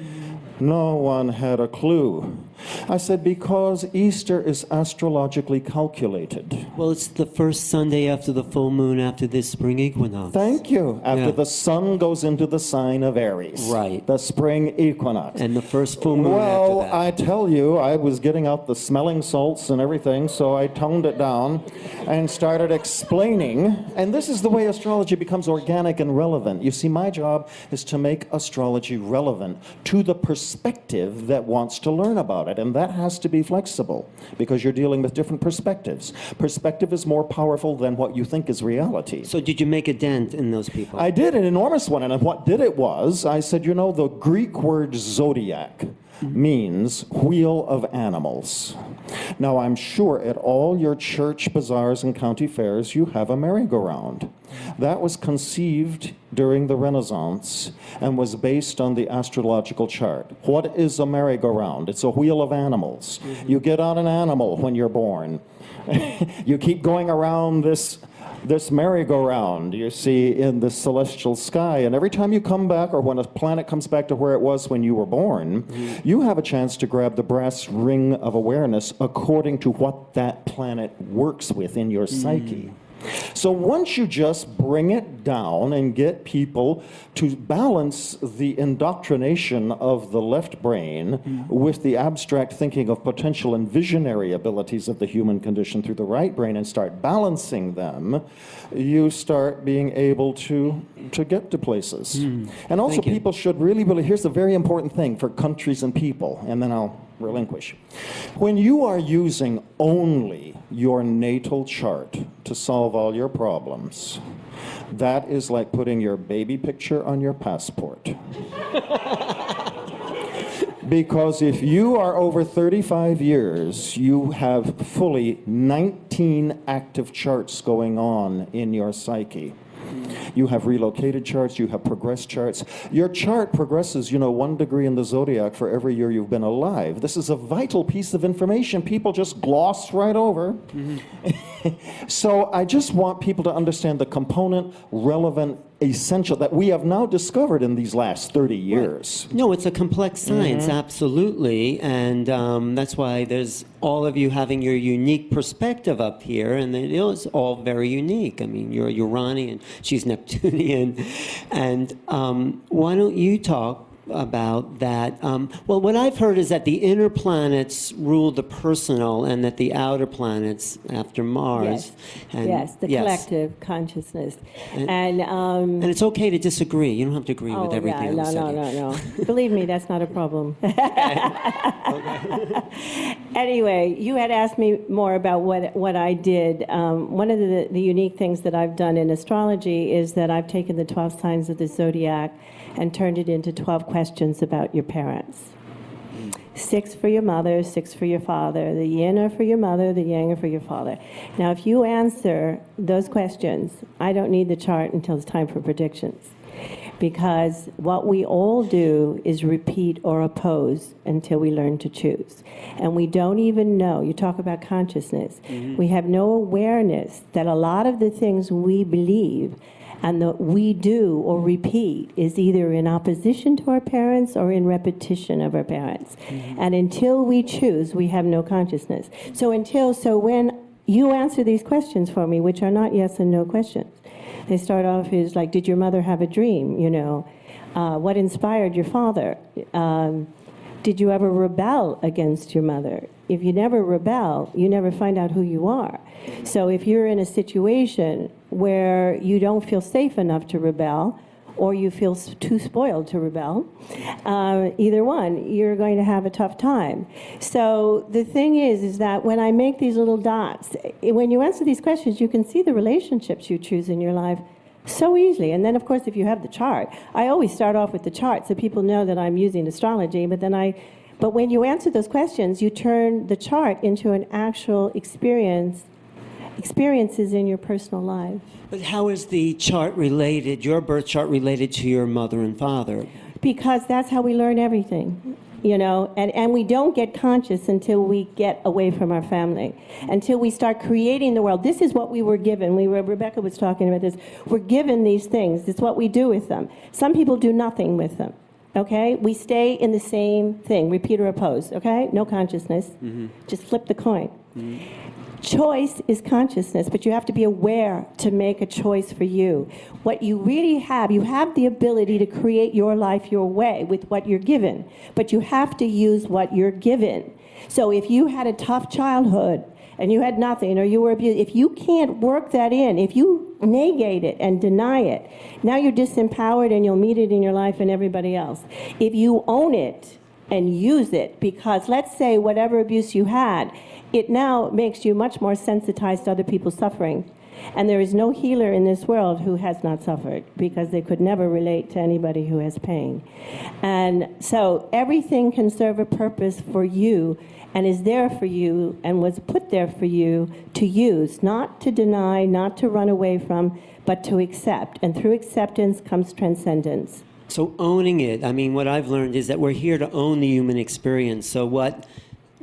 No one had a clue. I said, because Easter is astrologically calculated. Well, it's the first Sunday after the full moon after this spring equinox. Thank you. After Yeah. the sun goes into the sign of Aries. Right. The spring equinox. And the first full moon Well, after that. I tell you, I was getting out the smelling salts and everything, so I toned it down and started explaining. And this is the way astrology becomes organic and relevant. You see, my job is to make astrology relevant to the perspective that wants to learn about it. And that has to be flexible because you're dealing with different perspectives. Perspective is more powerful than what you think is reality. So did you make a dent in those people? I did an enormous one, and what did it was, I said, you know, the Greek word zodiac means wheel of animals. Now, I'm sure at all your church bazaars and county fairs, you have a merry-go-round. That was conceived during the Renaissance and was based on the astrological chart. What is a merry-go-round? It's a wheel of animals. You get on an animal when you're born. You keep going around this merry-go-round, you see, in the celestial sky. And every time you come back, or when a planet comes back to where it was when you were born, you have a chance to grab the brass ring of awareness according to what that planet works with in your psyche. So once you just bring it down and get people to balance the indoctrination of the left brain with the abstract thinking of potential and visionary abilities of the human condition through the right brain and start balancing them, you start being able to get to places. And also Thank you. people should really, here's a very important thing for countries and people, and then I'll relinquish. When you are using only your natal chart to solve all your problems, that is like putting your baby picture on your passport. Because if you are over 35 years, you have fully 19 active charts going on in your psyche. You have relocated charts, you have progressed charts. Your chart progresses, 1 degree in the zodiac for every year you've been alive. This is a vital piece of information people just gloss right over. So I just want people to understand the component, relevant, essential that we have now discovered in these last 30 years. No, it's a complex science, absolutely, and that's why there's all of you having your unique perspective up here, and it's all very unique. I mean, you're Uranian, she's Neptunian, and why don't you talk about that? Well, what I've heard is that the inner planets rule the personal, and that the outer planets, after Mars, Yes, the collective consciousness. And it's okay to disagree. You don't have to agree with everything I'm saying. No. Believe me, that's not a problem. Anyway, you had asked me more about what I did. One of the unique things that I've done in astrology is that I've taken the 12 signs of the zodiac and turned it into 12 questions about your parents. 6 for your mother, 6 for your father. The yin are for your mother, the yang are for your father. Now, if you answer those questions, I don't need the chart until it's time for predictions. Because what we all do is repeat or oppose until we learn to choose. And we don't even know, you talk about consciousness, we have no awareness that a lot of the things we believe and that we do or repeat is either in opposition to our parents or in repetition of our parents. And until we choose, we have no consciousness. So when you answer these questions for me, which are not yes and no questions, they start off as like, did your mother have a dream? What inspired your father? Did you ever rebel against your mother? If you never rebel, you never find out who you are. So if you're in a situation where you don't feel safe enough to rebel, or you feel too spoiled to rebel, either one, you're going to have a tough time. So the thing is that when I make these little dots, when you answer these questions, you can see the relationships you choose in your life so easily. And then, of course, if you have the chart, I always start off with the chart so people know that I'm using astrology, but when you answer those questions, you turn the chart into an actual experiences in your personal life. But how is the chart related, your birth chart related to your mother and father? Because that's how we learn everything, and we don't get conscious until we get away from our family, until we start creating the world. This is what we were given. Rebecca was talking about this. We're given these things. It's what we do with them. Some people do nothing with them. Okay? We stay in the same thing, repeat or oppose, okay? No consciousness. Just flip the coin. Choice is consciousness, but you have to be aware to make a choice for you. What you really have, you have the ability to create your life your way with what you're given, but you have to use what you're given. So if you had a tough childhood and you had nothing, or you were abused, if you can't work that in, if you negate it and deny it, now you're disempowered and you'll meet it in your life and everybody else. If you own it and use it, because let's say whatever abuse you had, it now makes you much more sensitized to other people's suffering. And there is no healer in this world who has not suffered, because they could never relate to anybody who has pain. And so everything can serve a purpose for you and is there for you and was put there for you to use, not to deny, not to run away from, but to accept. And through acceptance comes transcendence. So owning it, I mean, what I've learned is that we're here to own the human experience. So what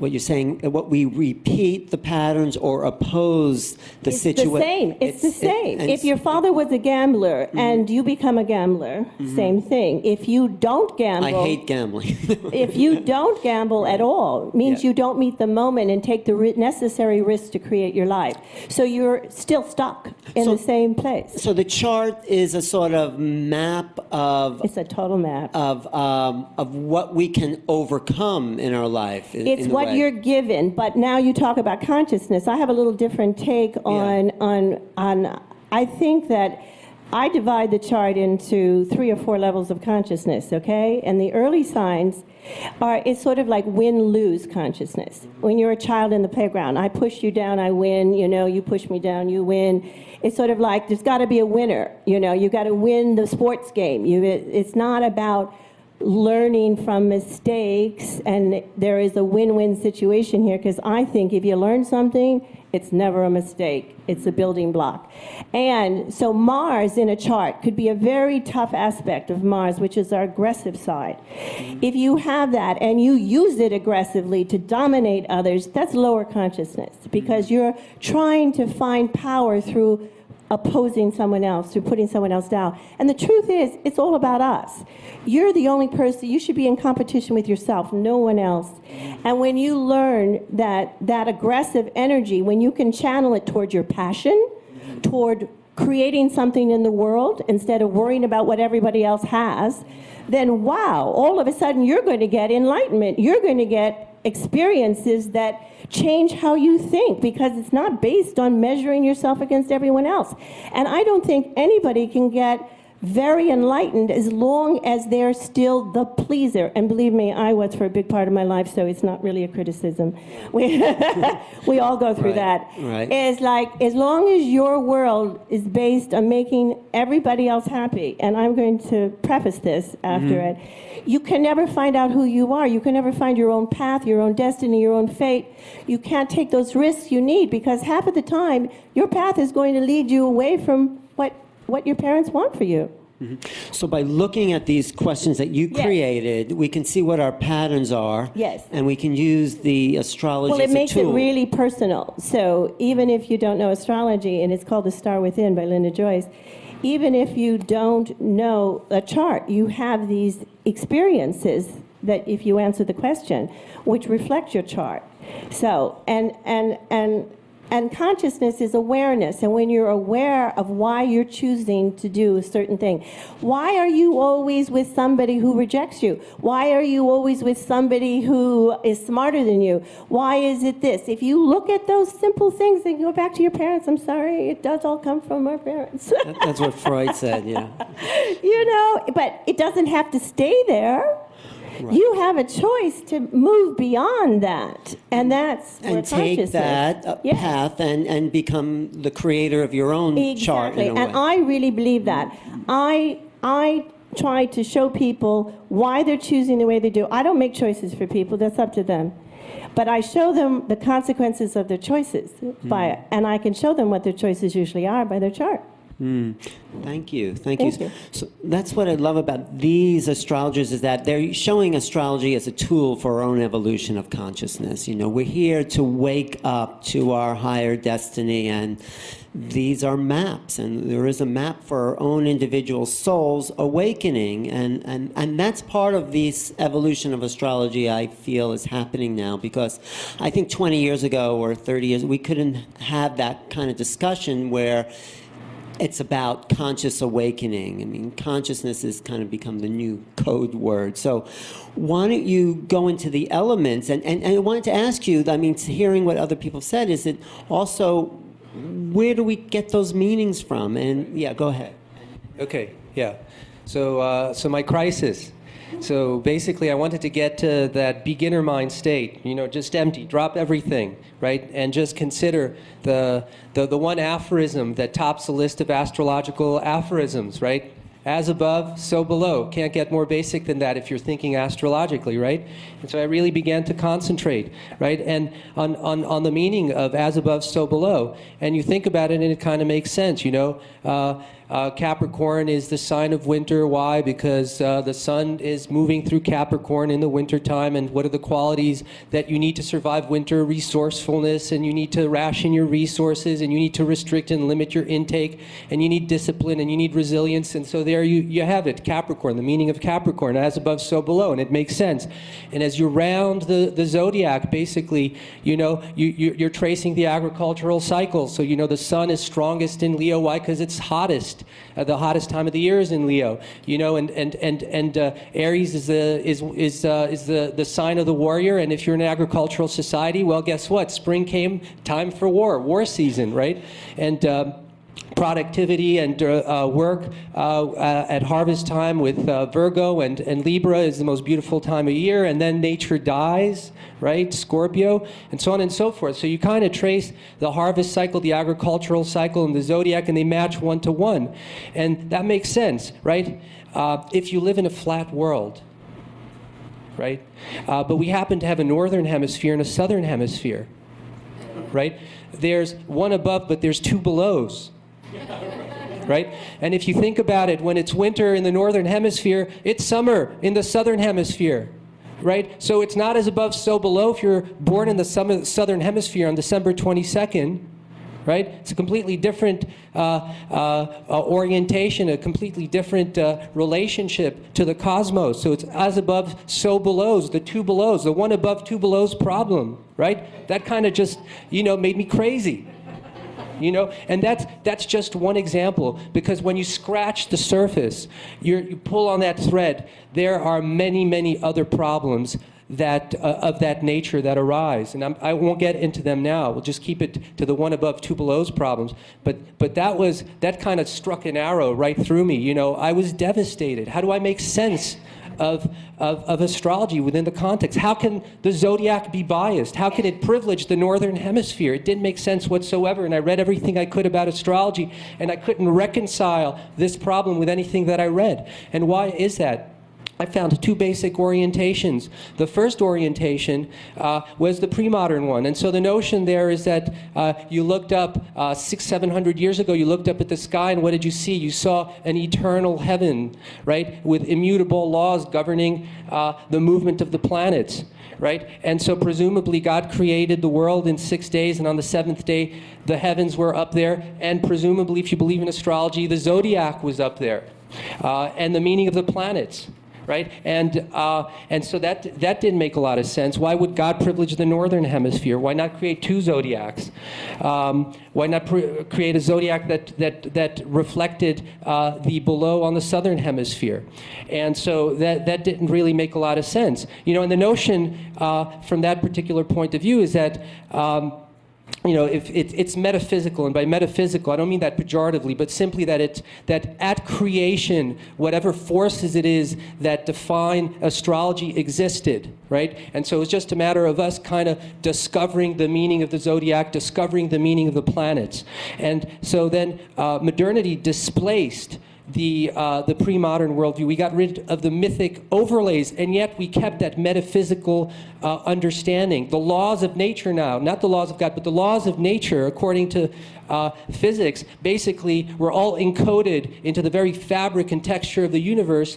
you're saying, what we repeat the patterns or oppose the situation. It's the same. If your father was a gambler and you become a gambler, same thing. If you don't gamble, I hate gambling. if you don't gamble at all, means you don't meet the moment and take the necessary risks to create your life. So you're still stuck in the same place. So the chart is a sort of map of. It's a total map of what we can overcome in our life. It's what you're given, but now you talk about consciousness. I have a little different take on I think that I divide the chart into 3 or 4 levels of consciousness, okay? And the early signs it's sort of like win-lose consciousness. When you're a child in the playground, I push you down, I win, you push me down, you win. It's sort of like there's got to be a winner, you got to win the sports game. It's not about learning from mistakes, and there is a win-win situation here, because I think if you learn something, it's never a mistake. It's a building block. And so Mars in a chart could be a very tough aspect of Mars, which is our aggressive side. If you have that and you use it aggressively to dominate others, that's lower consciousness, because you're trying to find power through opposing someone else, through putting someone else down. And the truth is, it's all about us. You're the only person, you should be in competition with yourself, no one else. And when you learn that aggressive energy, when you can channel it toward your passion, toward creating something in the world instead of worrying about what everybody else has, then wow, all of a sudden you're going to get enlightenment. You're going to get experiences that change how you think, because it's not based on measuring yourself against everyone else. And I don't think anybody can get very enlightened as long as they're still the pleaser. And believe me, I was for a big part of my life, so it's not really a criticism. We all go through that. Right. It's like, as long as your world is based on making everybody else happy, and I'm going to preface this after it, you can never find out who you are. You can never find your own path, your own destiny, your own fate. You can't take those risks you need, because half of the time, your path is going to lead you away from what your parents want for you. So by looking at these questions that you Yes. created, we can see what our patterns are. Yes. And we can use the astrology Well, as it a makes it tool. really personal. So even if you don't know astrology, and it's called The Star Within by Linda Joyce, even if you don't know a chart, you have these experiences that, if you answer the question, which reflect your chart. So, and consciousness is awareness. And when you're aware of why you're choosing to do a certain thing, why are you always with somebody who rejects you? Why are you always with somebody who is smarter than you? Why is it this? If you look at those simple things and go back to your parents, I'm sorry, it does all come from our parents. That's what Freud said, yeah. You know, but it doesn't have to stay there. Right. You have a choice to move beyond that, and that's where And take consciousness. that Yes. path and become the creator of your own chart Exactly, in a and way. I really believe that. I try to show people why they're choosing the way they do. I don't make choices for people; that's up to them. But I show them the consequences of their choices by it, and I can show them what their choices usually are by their chart. Thank you. Thank you. So that's what I love about these astrologers, is that they're showing astrology as a tool for our own evolution of consciousness. You know, we're here to wake up to our higher destiny, and these are maps, and there is a map for our own individual souls awakening, and that's part of this evolution of astrology I feel is happening now, because I think 20 years ago or 30 years, we couldn't have that kind of discussion where it's about conscious awakening. I mean, consciousness has kind of become the new code word. So why don't you go into the elements? And I wanted to ask you, I mean, hearing what other people said, is it also, where do we get those meanings from? And yeah, go ahead. Okay, yeah. So my crisis. So basically, I wanted to get to that beginner mind state, you know, just empty, drop everything, right? And just consider the one aphorism that tops the list of astrological aphorisms, right? As above, so below. Can't get more basic than that if you're thinking astrologically, right? And so I really began to concentrate, right? And on the meaning of as above, so below. And you think about it and it kind of makes sense, you know? Capricorn is the sign of winter. Why? Because the sun is moving through Capricorn in the wintertime, and what are the qualities that you need to survive winter? Resourcefulness, and you need to ration your resources, and you need to restrict and limit your intake, and you need discipline, and you need resilience. And so there you have it, Capricorn, the meaning of Capricorn, as above, so below, and it makes sense. And as you round the zodiac, basically, you know, you're tracing the agricultural cycle. So, you know, the sun is strongest in Leo. Why? Because it's hottest. The hottest time of the year is in Leo, you know, and Aries is the sign of the warrior. And if you're in an agricultural society, well, guess what? Spring came, time for war season, right? And productivity and work at harvest time with Virgo and Libra is the most beautiful time of year, and then nature dies, right? Scorpio, and so on and so forth. So you kind of trace the harvest cycle, the agricultural cycle, and the zodiac, and they match one to one. And that makes sense, right? If you live in a flat world, right? But we happen to have a northern hemisphere and a southern hemisphere, right? There's one above, but there's two belows, right? And if you think about it, when it's winter in the northern hemisphere, it's summer in the southern hemisphere, right? So it's not as above, so below if you're born in the southern hemisphere on December 22nd, right? It's a completely different orientation, a completely different relationship to the cosmos. So it's as above, so belows, the two belows, the one above, two belows problem, right? That kind of just, made me crazy. And that's just one example, because when you scratch the surface, you pull on that thread, there are many, many other problems that of that nature that arise, and I won't get into them now. We'll just keep it to the one above, two below's problems. But that kind of struck an arrow right through me. I was devastated. How do I make sense of astrology within the context? How can the zodiac be biased? How can it privilege the northern hemisphere? It didn't make sense whatsoever, and I read everything I could about astrology, and I couldn't reconcile this problem with anything that I read. And why is that? I found two basic orientations. The first orientation was the pre-modern one. And so the notion there is that you looked up 600-700 years ago, you looked up at the sky, and what did you see? You saw an eternal heaven, right, with immutable laws governing the movement of the planets, right? And so presumably God created the world in 6 days, and on the seventh day the heavens were up there, and presumably, if you believe in astrology, the zodiac was up there, and the meaning of the planets. Right? And so that didn't make a lot of sense. Why would God privilege the northern hemisphere? Why not create two zodiacs? Why not create a zodiac that reflected the below on the southern hemisphere? And so that didn't really make a lot of sense. And the notion from that particular point of view is that if it's metaphysical, and by metaphysical, I don't mean that pejoratively, but simply that at creation, whatever forces it is that define astrology existed, right? And so it's just a matter of us kind of discovering the meaning of the zodiac, discovering the meaning of the planets. And so then modernity displaced the pre-modern worldview. We got rid of the mythic overlays, and yet we kept that metaphysical understanding. The laws of nature now, not the laws of God, but the laws of nature, according to physics, basically were all encoded into the very fabric and texture of the universe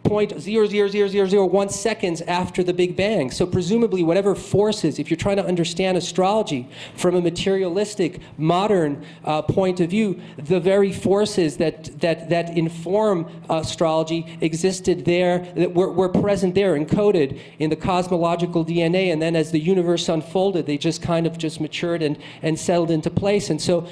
0.00001 seconds after the Big Bang. So presumably whatever forces, if you're trying to understand astrology from a materialistic, modern point of view, the very forces that inform astrology existed there, that were present there, encoded in the cosmological DNA, and then as the universe unfolded, they just kind of just matured and settled into place. And so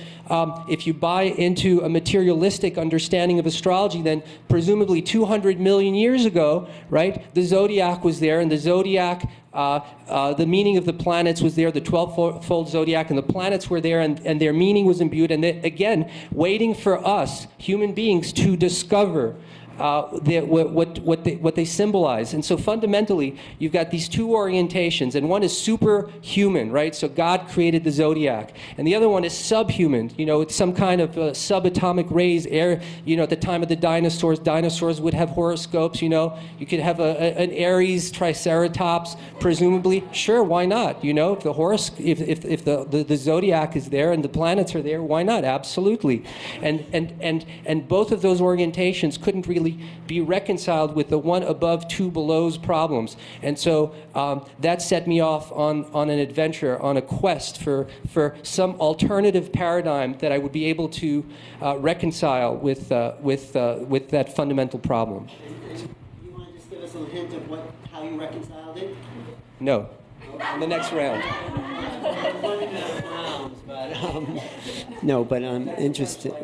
if you buy into a materialistic understanding of astrology, then presumably 200 million years ago, right, the zodiac was there, and the zodiac, the meaning of the planets was there, the 12-fold zodiac, and the planets were there, and their meaning was imbued, and they, again, waiting for us, human beings, to discover what they symbolize. And so fundamentally, you've got these two orientations, and one is superhuman, right? So God created the zodiac, and the other one is subhuman. It's some kind of subatomic rays. At the time of the dinosaurs would have horoscopes. You could have an Aries triceratops, presumably. Sure, why not? If the zodiac is there and the planets are there, why not? Absolutely. And both of those orientations couldn't really be reconciled with the one above, two below's problems. And so that set me off on an adventure, on a quest for some alternative paradigm that I would be able to reconcile with that fundamental problem. You want to just give us a hint of how you reconciled it? No. In the next round. No, but I'm interested.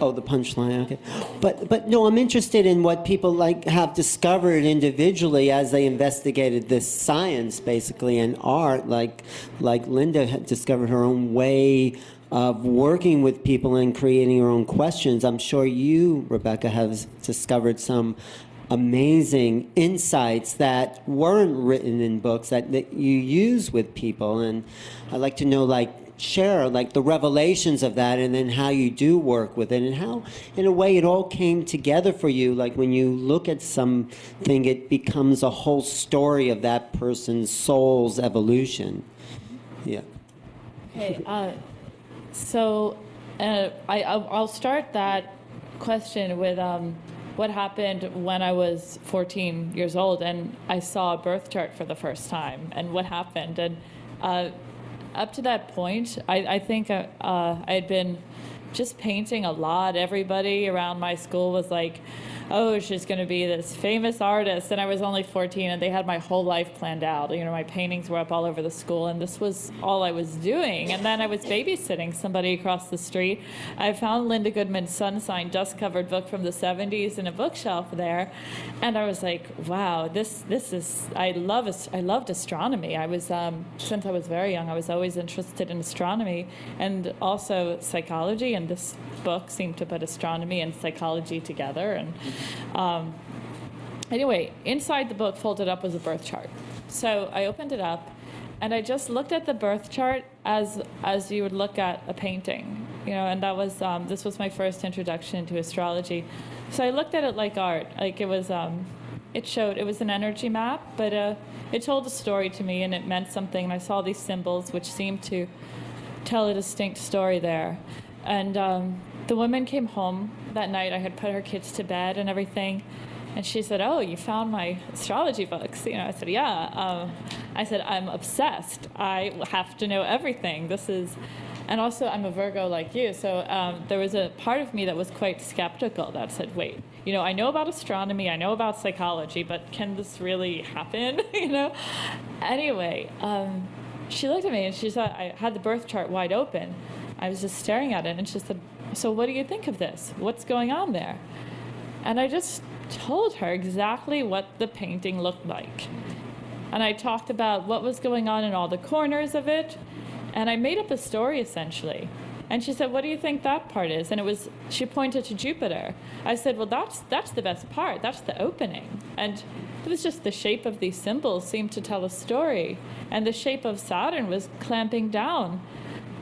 Oh, the punchline. Okay, but no, I'm interested in what people have discovered individually as they investigated this science, basically, and art. Like Linda had discovered her own way of working with people and creating her own questions. I'm sure you, Rebecca, have discovered some amazing insights that weren't written in books that you use with people. And I'd like to know, like, share like the revelations of that, and then how you do work with it, and how in a way it all came together for you. Like when you look at something, it becomes a whole story of that person's soul's evolution. Yeah. Okay, I'll start that question with what happened when I was 14 years old and I saw a birth chart for the first time, and what happened. And up to that point, I think I had been just painting a lot. Everybody around my school was like, oh, she's going to be this famous artist. And I was only 14, and they had my whole life planned out. You know, my paintings were up all over the school, and this was all I was doing. And then I was babysitting somebody across the street. I found Linda Goodman's Sun Sign dust-covered book from the 70s in a bookshelf there. And I was like, wow, this is, I loved astronomy. I was, since I was very young, I was always interested in astronomy and also psychology. And this book seemed to put astronomy and psychology together. And anyway, inside the book, folded up, was a birth chart. So I opened it up, and I just looked at the birth chart as you would look at a painting, you know. And that was this was my first introduction to astrology. So I looked at it like art, like it was. It was an energy map, but it told a story to me, and it meant something. And I saw these symbols, which seemed to tell a distinct story there. And the woman came home that night. I had put her kids to bed and everything. And she said, oh, you found my astrology books. You know, I said, yeah. I said, I'm obsessed. I have to know everything. And also I'm a Virgo like you. So there was a part of me that was quite skeptical that said, wait, you know, I know about astronomy, I know about psychology, but can this really happen? You know? Anyway, she looked at me and she said, I had the birth chart wide open. I was just staring at it, and she said, so what do you think of this? What's going on there? And I just told her exactly what the painting looked like. And I talked about what was going on in all the corners of it, and I made up a story, essentially. And she said, what do you think that part is? And she pointed to Jupiter. I said, well, that's the best part. That's the opening. And it was just the shape of these symbols seemed to tell a story. And the shape of Saturn was clamping down.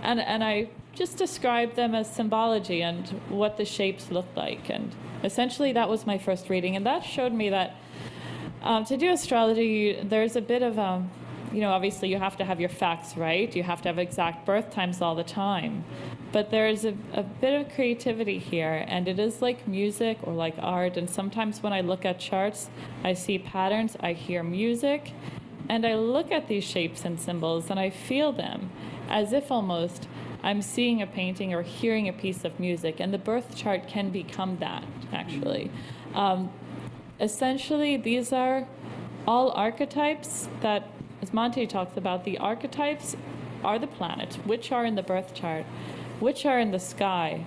And I just described them as symbology and what the shapes looked like. And essentially that was my first reading. And that showed me that to do astrology, there's a bit of, you know, obviously you have to have your facts right. You have to have exact birth times all the time. But there's a bit of creativity here, and it is like music or like art. And sometimes when I look at charts, I see patterns, I hear music, and I look at these shapes and symbols and I feel them as if almost I'm seeing a painting or hearing a piece of music, and the birth chart can become that, actually. Essentially, these are all archetypes that, as Monty talks about, the archetypes are the planets, which are in the birth chart, which are in the sky.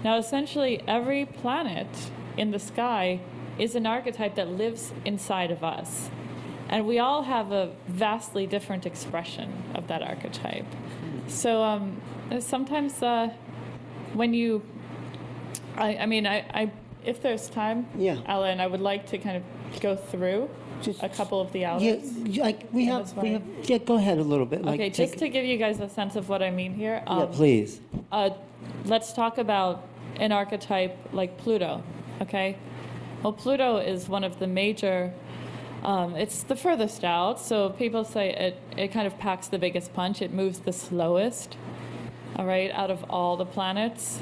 Now, essentially, every planet in the sky is an archetype that lives inside of us. And we all have a vastly different expression of that archetype. So sometimes when you, if there's time, Yeah. Alan, I would like to kind of go through a couple of the hours. Yeah, yeah, go ahead a little bit. Okay, just to give you guys a sense of what I mean here. Yeah, please. Let's talk about an archetype like Pluto, okay? Well, Pluto is one of the major, it's the furthest out, so people say it kind of packs the biggest punch. It moves the slowest, all right, out of all the planets.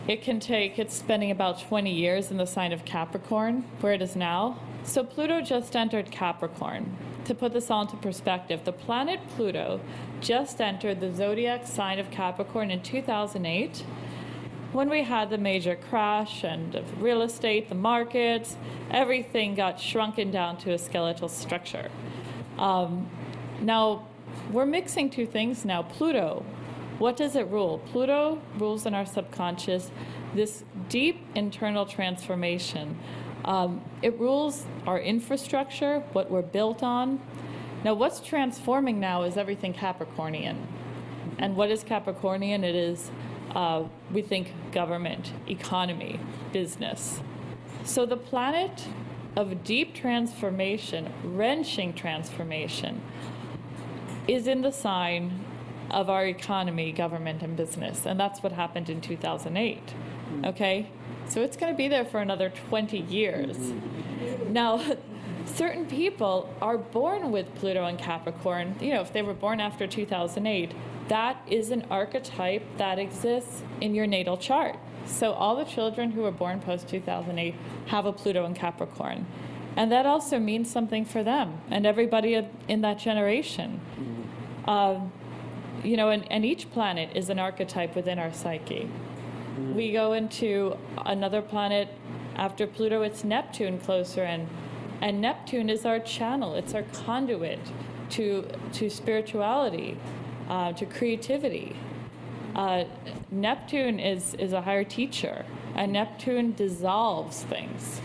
It's spending about 20 years in the sign of Capricorn, where it is now. So Pluto just entered Capricorn. To put this all into perspective, the planet Pluto just entered the zodiac sign of Capricorn in 2008, when we had the major crash and real estate, the markets, everything got shrunken down to a skeletal structure. Now, we're mixing two things now. Pluto, what does it rule? Pluto rules in our subconscious this deep internal transformation. It rules our infrastructure, what we're built on. Now, what's transforming now is everything Capricornian. And what is Capricornian? It is, we think, government, economy, business. So the planet of deep transformation, wrenching transformation, is in the sign of our economy, government, and business. And that's what happened in 2008. Okay? So it's going to be there for another 20 years. Now, certain people are born with Pluto and Capricorn. You know, if they were born after 2008, that is an archetype that exists in your natal chart. So all the children who were born post-2008 have a Pluto in Capricorn. And that also means something for them and everybody in that generation. You know, and each planet is an archetype within our psyche. We go into another planet after Pluto, it's Neptune closer in. And Neptune is our channel, it's our conduit to spirituality, to creativity. Neptune is a higher teacher, and Neptune dissolves things.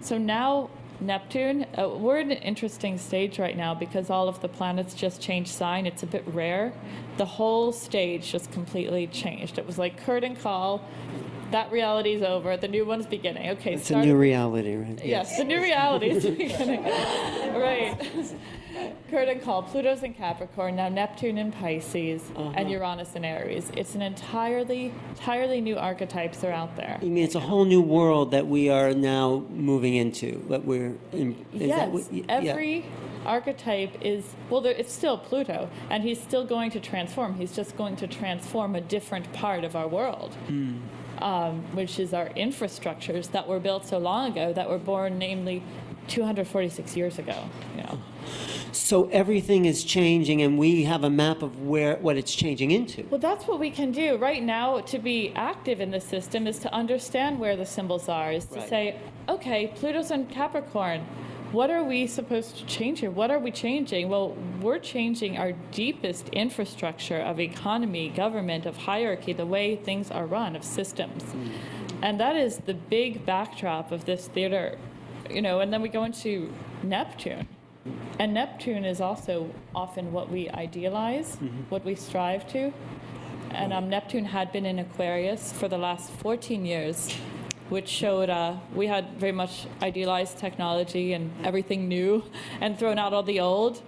So now Neptune, we're in an interesting stage right now because all of the planets just changed sign. It's a bit rare. The whole stage just completely changed. It was like curtain call. That reality's over. The new one's beginning. Okay, It's a new reality, right? Yes, the new reality is beginning. Right. Curtain call. Pluto's in Capricorn, now Neptune in Pisces, and Uranus in Aries. It's an entirely new archetypes are out there. I mean, it's a whole new world that we are now moving into. That we're in. Yes, every archetype is, well, it's still Pluto, and he's still going to transform. He's just going to transform a different part of our world. Which is our infrastructures that were built so long ago, that were born, namely, 246 years ago. You know. So everything is changing, and we have a map of what it's changing into. Well, that's what we can do right now. To be active in the system is to understand where the symbols are. Is to say, okay, Pluto's in Capricorn. What are we supposed to change here? What are we changing? Well, we're changing our deepest infrastructure of economy, government, of hierarchy, the way things are run, of systems. And that is the big backdrop of this theater, you know, and then we go into Neptune. And Neptune is also often what we idealize, what we strive to. And Neptune had been in Aquarius for the last 14 years, which showed we had very much idealized technology and everything new and thrown out all the old.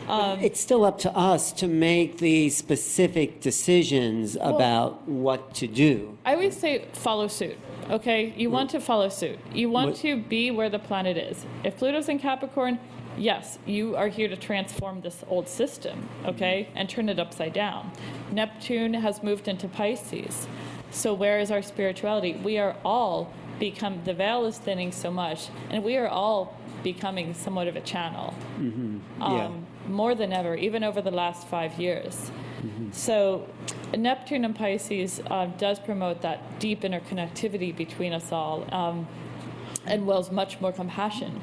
It's still up to us to make the specific decisions about what to do. I always say follow suit, okay? You want to follow suit. You want to be where the planet is. If Pluto's in Capricorn, yes, you are here to transform this old system, okay, and turn it upside down. Neptune has moved into Pisces. So where is our spirituality? We are all the veil is thinning so much, and we are all becoming somewhat of a channel. More than ever, even over the last 5 years. So Neptune and Pisces does promote that deep interconnectivity between us all, and wills much more compassion.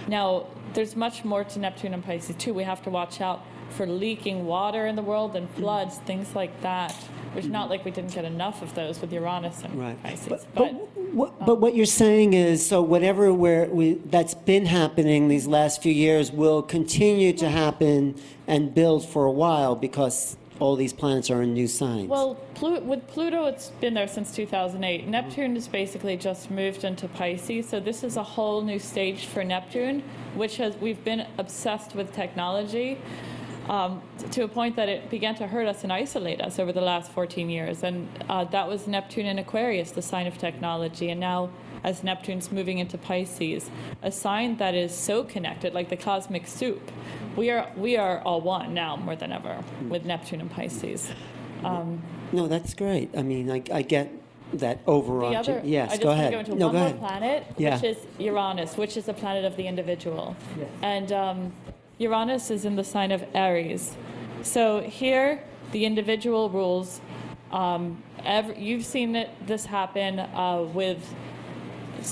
Now, there's much more to Neptune and Pisces too. We have to watch out for leaking water in the world and floods, things like that. Which not like we didn't get enough of those with Uranus and Pisces. But what you're saying is, so whatever that's been happening these last few years will continue to happen and build for a while because all these planets are in new signs. Well, with Pluto, it's been there since 2008. Neptune has basically just moved into Pisces, so this is a whole new stage for Neptune, which we've been obsessed with technology. To a point that it began to hurt us and isolate us over the last 14 years. And that was Neptune in Aquarius, the sign of technology. And now, as Neptune's moving into Pisces, a sign that is so connected, like the cosmic soup. We are all one now more than ever with Neptune and Pisces. No, that's great. I mean, I get that overarching. Yes, I just go want ahead. to go into no, one go more ahead. planet, which is Uranus, which is the planet of the individual. Yes. And Uranus is in the sign of Aries. So here, the individual rules. You've seen this happen with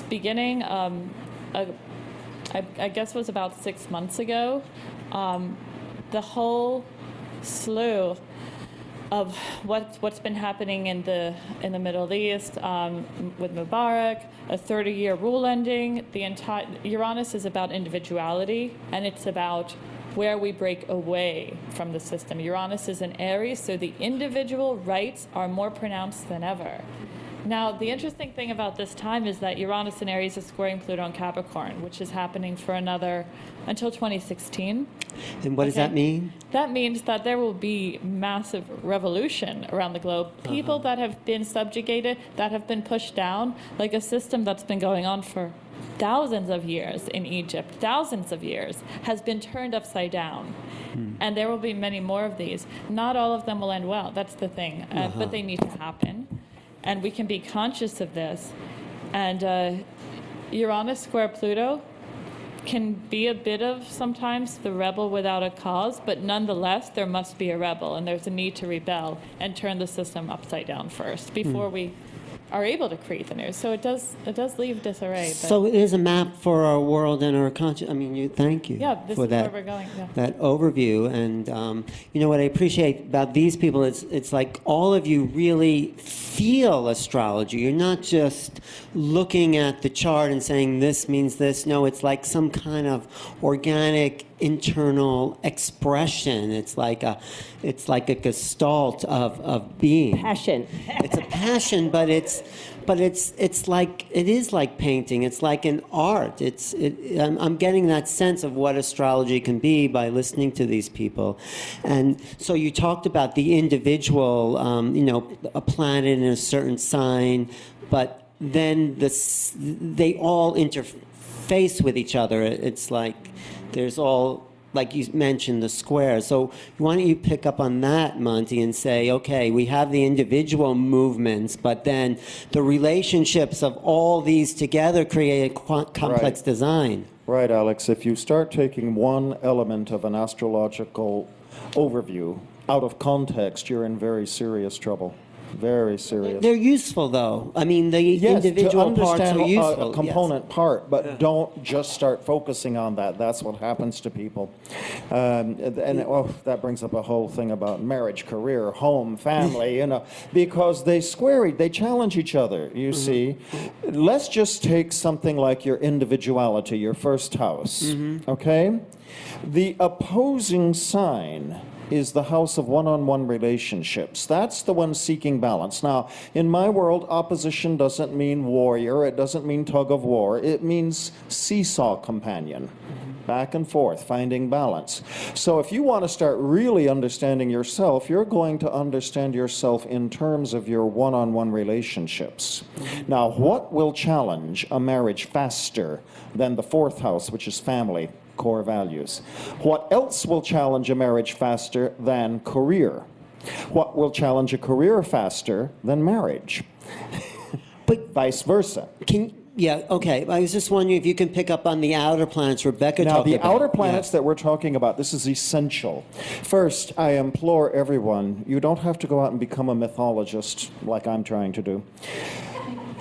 beginning, I guess it was about 6 months ago. The whole slew of what's been happening in the Middle East with Mubarak, a 30-year rule ending. Uranus is about individuality, and it's about where we break away from the system. Uranus is in Aries, so the individual rights are more pronounced than ever. Now, the interesting thing about this time is that Uranus in Aries is squaring Pluto in Capricorn, which is happening for until 2016. And what does that mean? That means that there will be massive revolution around the globe. People that have been subjugated, that have been pushed down, like a system that's been going on for thousands of years in Egypt, thousands of years, has been turned upside down. And there will be many more of these. Not all of them will end well, that's the thing, but they need to happen. And we can be conscious of this. And Uranus square Pluto can be a bit of sometimes the rebel without a cause, but nonetheless, there must be a rebel, and there's a need to rebel and turn the system upside down first before we are able to create the new. So it does leave disarray. But So it is a map for our world and our conscious. I mean, thank you yeah, this for is that. where we're going. Yeah. That overview. And you know what I appreciate about these people is it's like all of you really feel astrology. You're not just looking at the chart and saying this means this. No, it's like some kind of organic internal expression. It's like a gestalt of being. Passion. It's a passion, but it's like it is like painting. It's like an art. I'm getting that sense of what astrology can be by listening to these people. And so you talked about the individual, a planet in a certain sign, but then they all interface with each other. It's like there's all, like you mentioned, the square. So why don't you pick up on that, Monty, and say, okay, we have the individual movements, but then the relationships of all these together create a complex design. Right, Alex. If you start taking one element of an astrological overview out of context, you're in very serious trouble. Very serious. They're useful, though. I mean, the Yes, individual to parts understand are useful. a component part, but don't just start focusing on that. That's what happens to people. That brings up a whole thing about marriage, career, home, family, because they challenge each other, you see. Let's just take something like your individuality, your first house, okay? The opposing sign is the house of one-on-one relationships. That's the one seeking balance. Now, in my world, opposition doesn't mean warrior. It doesn't mean tug of war. It means seesaw companion. Back and forth, finding balance. So if you want to start really understanding yourself, you're going to understand yourself in terms of your one-on-one relationships. Now, what will challenge a marriage faster than the fourth house, which is family? Core values. What else will challenge a marriage faster than career? What will challenge a career faster than marriage? But vice versa. Okay. I was just wondering if you can pick up on the outer planets Rebecca Now, talked the about. outer planets that we're talking about, this is essential. First, I implore everyone, you don't have to go out and become a mythologist like I'm trying to do.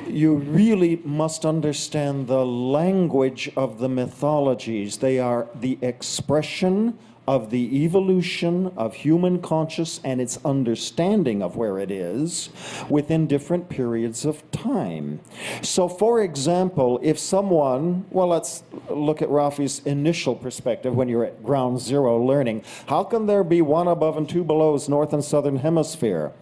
You really must understand the language of the mythologies. They are the expression of the evolution of human conscious and its understanding of where it is within different periods of time. So, for example, if someone, let's look at Raffi's initial perspective when you're at ground zero learning. How can there be one above and two below north and southern hemisphere?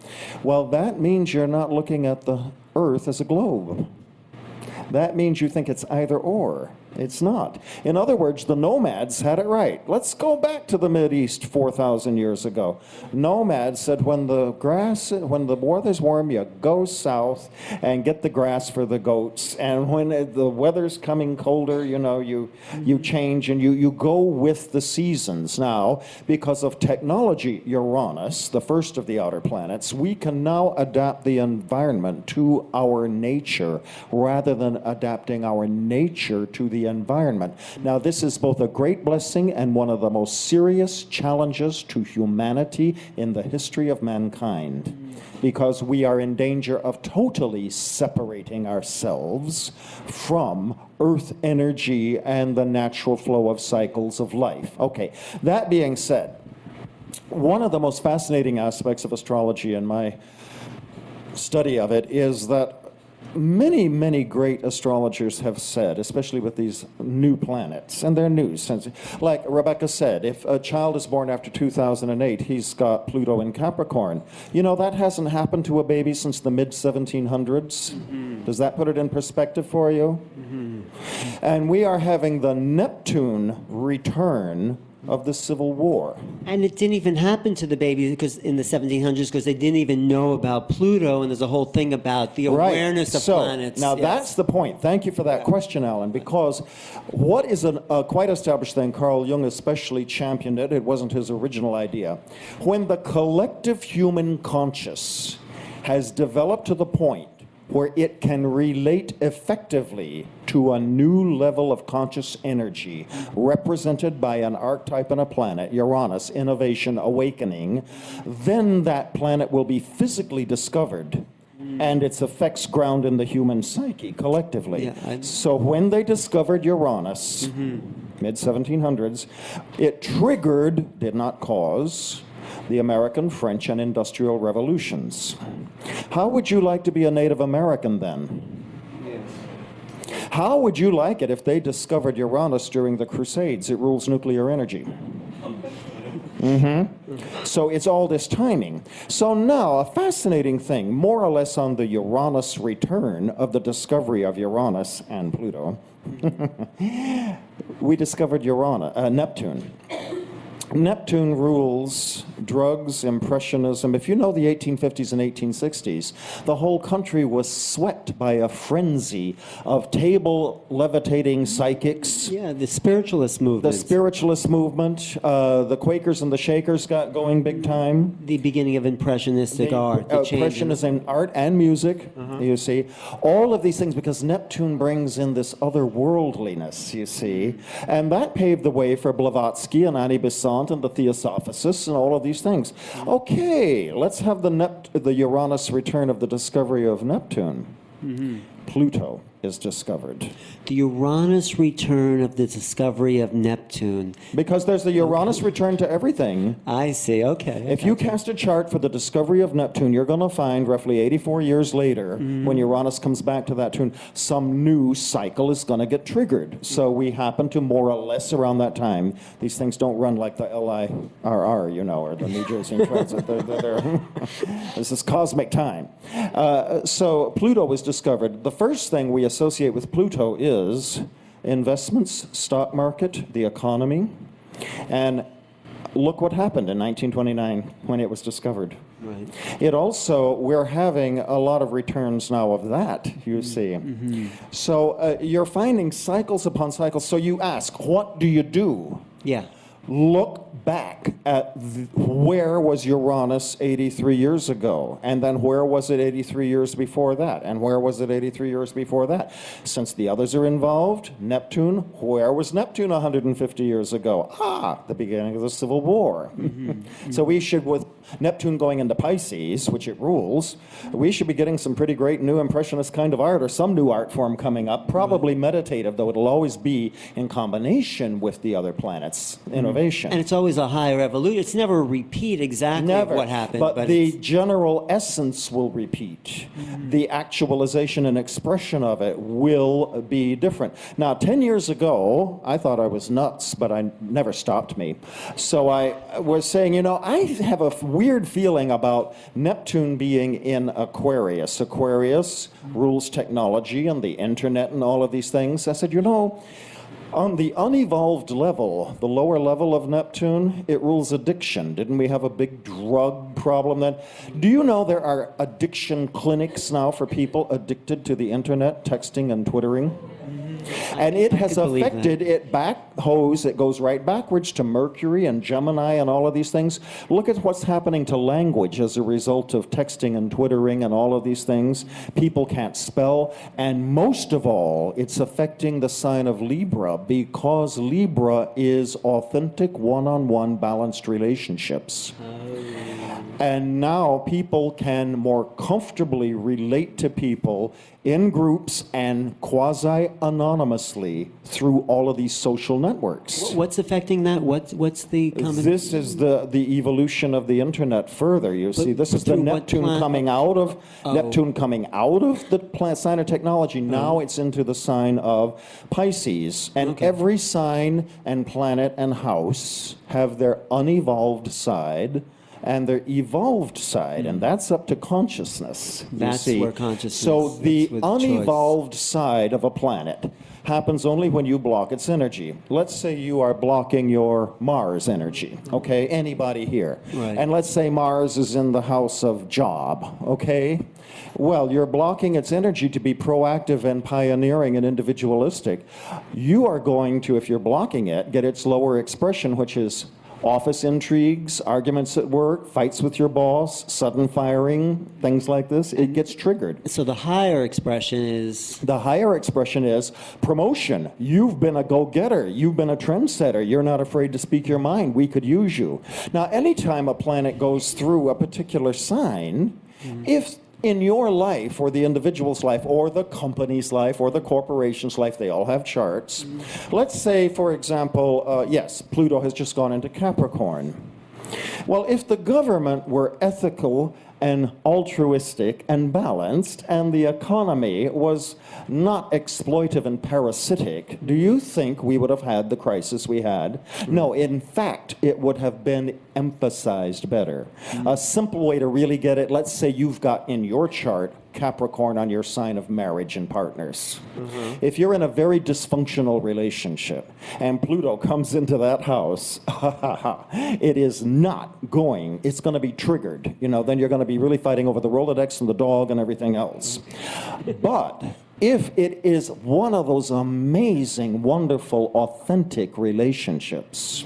Well, that means you're not looking at the Earth as a globe. That means you think it's either or. It's not. In other words, the nomads had it right. Let's go back to the Mideast 4,000 years ago. Nomads said when the weather's warm, you go south and get the grass for the goats. And when the weather's coming colder, you change and you go with the seasons. Now, because of technology, Uranus, the first of the outer planets, we can now adapt the environment to our nature rather than adapting our nature to the environment. Now, this is both a great blessing and one of the most serious challenges to humanity in the history of mankind, because we are in danger of totally separating ourselves from Earth energy and the natural flow of cycles of life. Okay, that being said, one of the most fascinating aspects of astrology in my study of it is that many, many great astrologers have said, especially with these new planets, and they're new, since, like Rebecca said, if a child is born after 2008, he's got Pluto in Capricorn. You know, that hasn't happened to a baby since the mid-1700s. Does that put it in perspective for you? And we are having the Neptune return of the Civil War. And it didn't even happen to the baby because in the 1700s because they didn't even know about Pluto, and there's a whole thing about the awareness of planets. Now Yes. that's the point. Thank you for that question, Alan, because what is a quite established thing, Carl Jung especially championed it, it wasn't his original idea. When the collective human conscious has developed to the point where it can relate effectively to a new level of conscious energy represented by an archetype and a planet, Uranus, innovation, awakening, then that planet will be physically discovered and its effects ground in the human psyche collectively. Yeah, so when they discovered Uranus, mid-1700s, it triggered, did not cause, the American, French, and Industrial Revolutions. How would you like to be a Native American then? Yes. How would you like it if they discovered Uranus during the Crusades? It rules nuclear energy. So it's all this timing. So now, a fascinating thing, more or less on the Uranus return of the discovery of Uranus and Pluto, we discovered Neptune. Neptune rules drugs, impressionism. If you know the 1850s and 1860s, the whole country was swept by a frenzy of table levitating psychics. Yeah, the spiritualist movement. The spiritualist movement, the Quakers and the Shakers got going big time. The beginning of impressionistic art. The change in- Impressionism, art and music, you see. All of these things because Neptune brings in this otherworldliness, you see. And that paved the way for Blavatsky and Annie Besant and the Theosophists and all of these things. Okay, let's have the Uranus return of the discovery of Neptune. Pluto is discovered. The Uranus return of the discovery of Neptune. Because there's the Uranus return to everything. I see, okay. If you cast a chart for the discovery of Neptune, you're going to find roughly 84 years later, when Uranus comes back to that tune, some new cycle is going to get triggered. So we happen to more or less around that time. These things don't run like the LIRR, you know, or the New Jersey Transit. This is cosmic time. So Pluto was discovered. The first thing we associate with Pluto is investments, stock market, the economy, and look what happened in 1929 when it was discovered. Right. It also, we're having a lot of returns now of that, you see. So you're finding cycles upon cycles. So you ask, what do you do? Yeah. Look back at where was Uranus 83 years ago, and then where was it 83 years before that, and where was it 83 years before that. Since the others are involved, Neptune, where was Neptune 150 years ago? The beginning of the Civil War. So we should, with Neptune going into Pisces, which it rules, we should be getting some pretty great new impressionist kind of art, or some new art form coming up, probably meditative, though it'll always be in combination with the other planets' innovation. And it's always a higher evolution. It's never a repeat exactly of what happened. But the it's- general essence will repeat. The actualization and expression of it will be different. Now, 10 years ago, I thought I was nuts, but I never stopped me. So I was saying, you know, I have a weird feeling about Neptune being in Aquarius. Aquarius rules technology and the internet and all of these things. I said, you know, on the unevolved level, the lower level of Neptune, it rules addiction. Didn't we have a big drug problem then? Do you know there are addiction clinics now for people addicted to the internet, texting and twittering? And it has affected it it goes right backwards to Mercury and Gemini and all of these things. Look at what's happening to language as a result of texting and twittering and all of these things. People can't spell. And most of all, it's affecting the sign of Libra, because Libra is authentic one-on-one balanced relationships. And now people can more comfortably relate to people in groups and quasi-anonymously anonymously through all of these social networks. What's affecting that? What's the common? This is the evolution of the internet further. You see, this is the through what Neptune planet? coming out of Neptune coming out of the sign of technology. Now it's into the sign of Pisces, and every sign and planet and house have their unevolved side and their evolved side, and that's up to consciousness. That's you see. where consciousness. So the that's with choice. unevolved side of a planet happens only when you block its energy. Let's say you are blocking your Mars energy, okay? Anybody here. Right. And let's say Mars is in the house of job, okay? Well, you're blocking its energy to be proactive and pioneering and individualistic. You are going to, if you're blocking it, get its lower expression, which is office intrigues, arguments at work, fights with your boss, sudden firing, things like this. It gets triggered. So the higher expression is. The higher expression is promotion. You've been a go-getter. You've been a trendsetter. You're not afraid to speak your mind. We could use you. Now, anytime a planet goes through a particular sign, if in your life or the individual's life or the company's life or the corporation's life, they all have charts. Let's say, for example, yes, Pluto has just gone into Capricorn. Well, if the government were ethical and altruistic and balanced, and the economy was not exploitive and parasitic, do you think we would have had the crisis we had? No, in fact, it would have been emphasized better. A simple way to really get it, let's say you've got in your chart Capricorn on your sign of marriage and partners. If you're in a very dysfunctional relationship and Pluto comes into that house, it is not going, it's going to be triggered. You know, then you're going to be really fighting over the Rolodex and the dog and everything else. But if it is one of those amazing, wonderful, authentic relationships,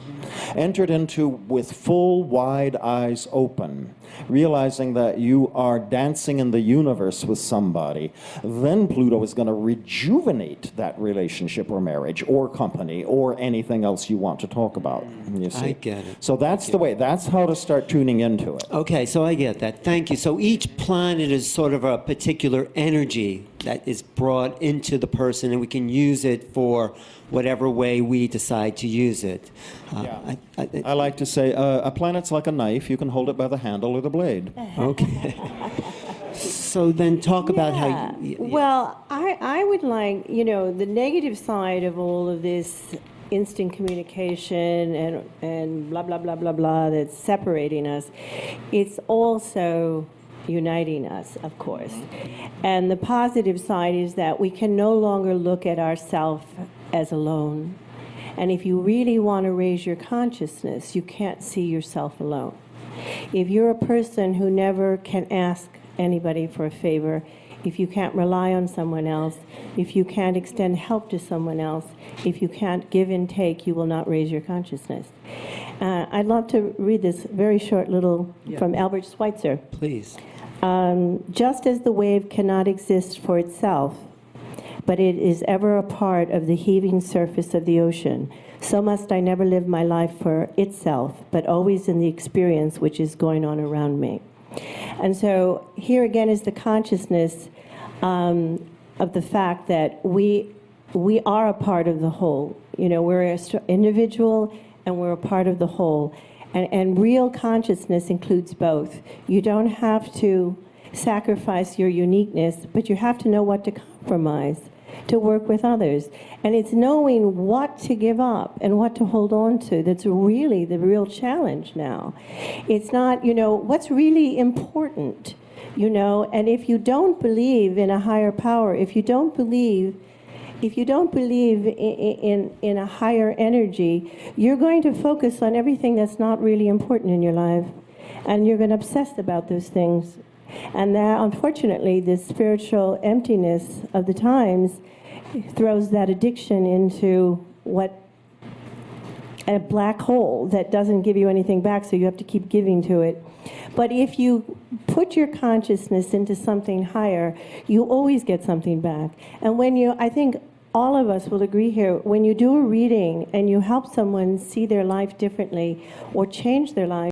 entered into with full, wide eyes open, realizing that you are dancing in the universe with somebody, then Pluto is going to rejuvenate that relationship or marriage or company or anything else you want to talk about. You see? I get it. So that's the way, that's how to start tuning into it. Okay, so I get that. Thank you. So each planet is sort of a particular energy that is brought into the person, and we can use it for whatever way we decide to use it. I like to say a planet's like a knife. You can hold it by the handle or the blade. Okay. So then talk about how you... Well, I would like, you know, the negative side of all of this instant communication and blah, blah, blah, blah, blah that's separating us. It's also uniting us, of course. And the positive side is that we can no longer look at ourselves as alone. And if you really want to raise your consciousness, you can't see yourself alone. If you're a person who never can ask anybody for a favor, if you can't rely on someone else, if you can't extend help to someone else, if you can't give and take, you will not raise your consciousness. I'd love to read this very short little from Albert Schweitzer. Please. Just as the wave cannot exist for itself, but it is ever a part of the heaving surface of the ocean, so must I never live my life for itself, but always in the experience which is going on around me. And so here again is the consciousness of the fact that we are a part of the whole. You know, we're an individual and we're a part of the whole. And real consciousness includes both. You don't have to sacrifice your uniqueness, but you have to know what to compromise to work with others. And it's knowing what to give up and what to hold on to that's really the real challenge now. It's not, you know, what's really important, you know, and if you don't believe in a higher power, if you don't believe in a higher energy, you're going to focus on everything that's not really important in your life, and you're going to obsess about those things. And that, unfortunately, this spiritual emptiness of the times throws that addiction into a black hole that doesn't give you anything back, so you have to keep giving to it. But if you put your consciousness into something higher, you always get something back. And when you, I think all of us will agree here, when you do a reading and you help someone see their life differently or change their life,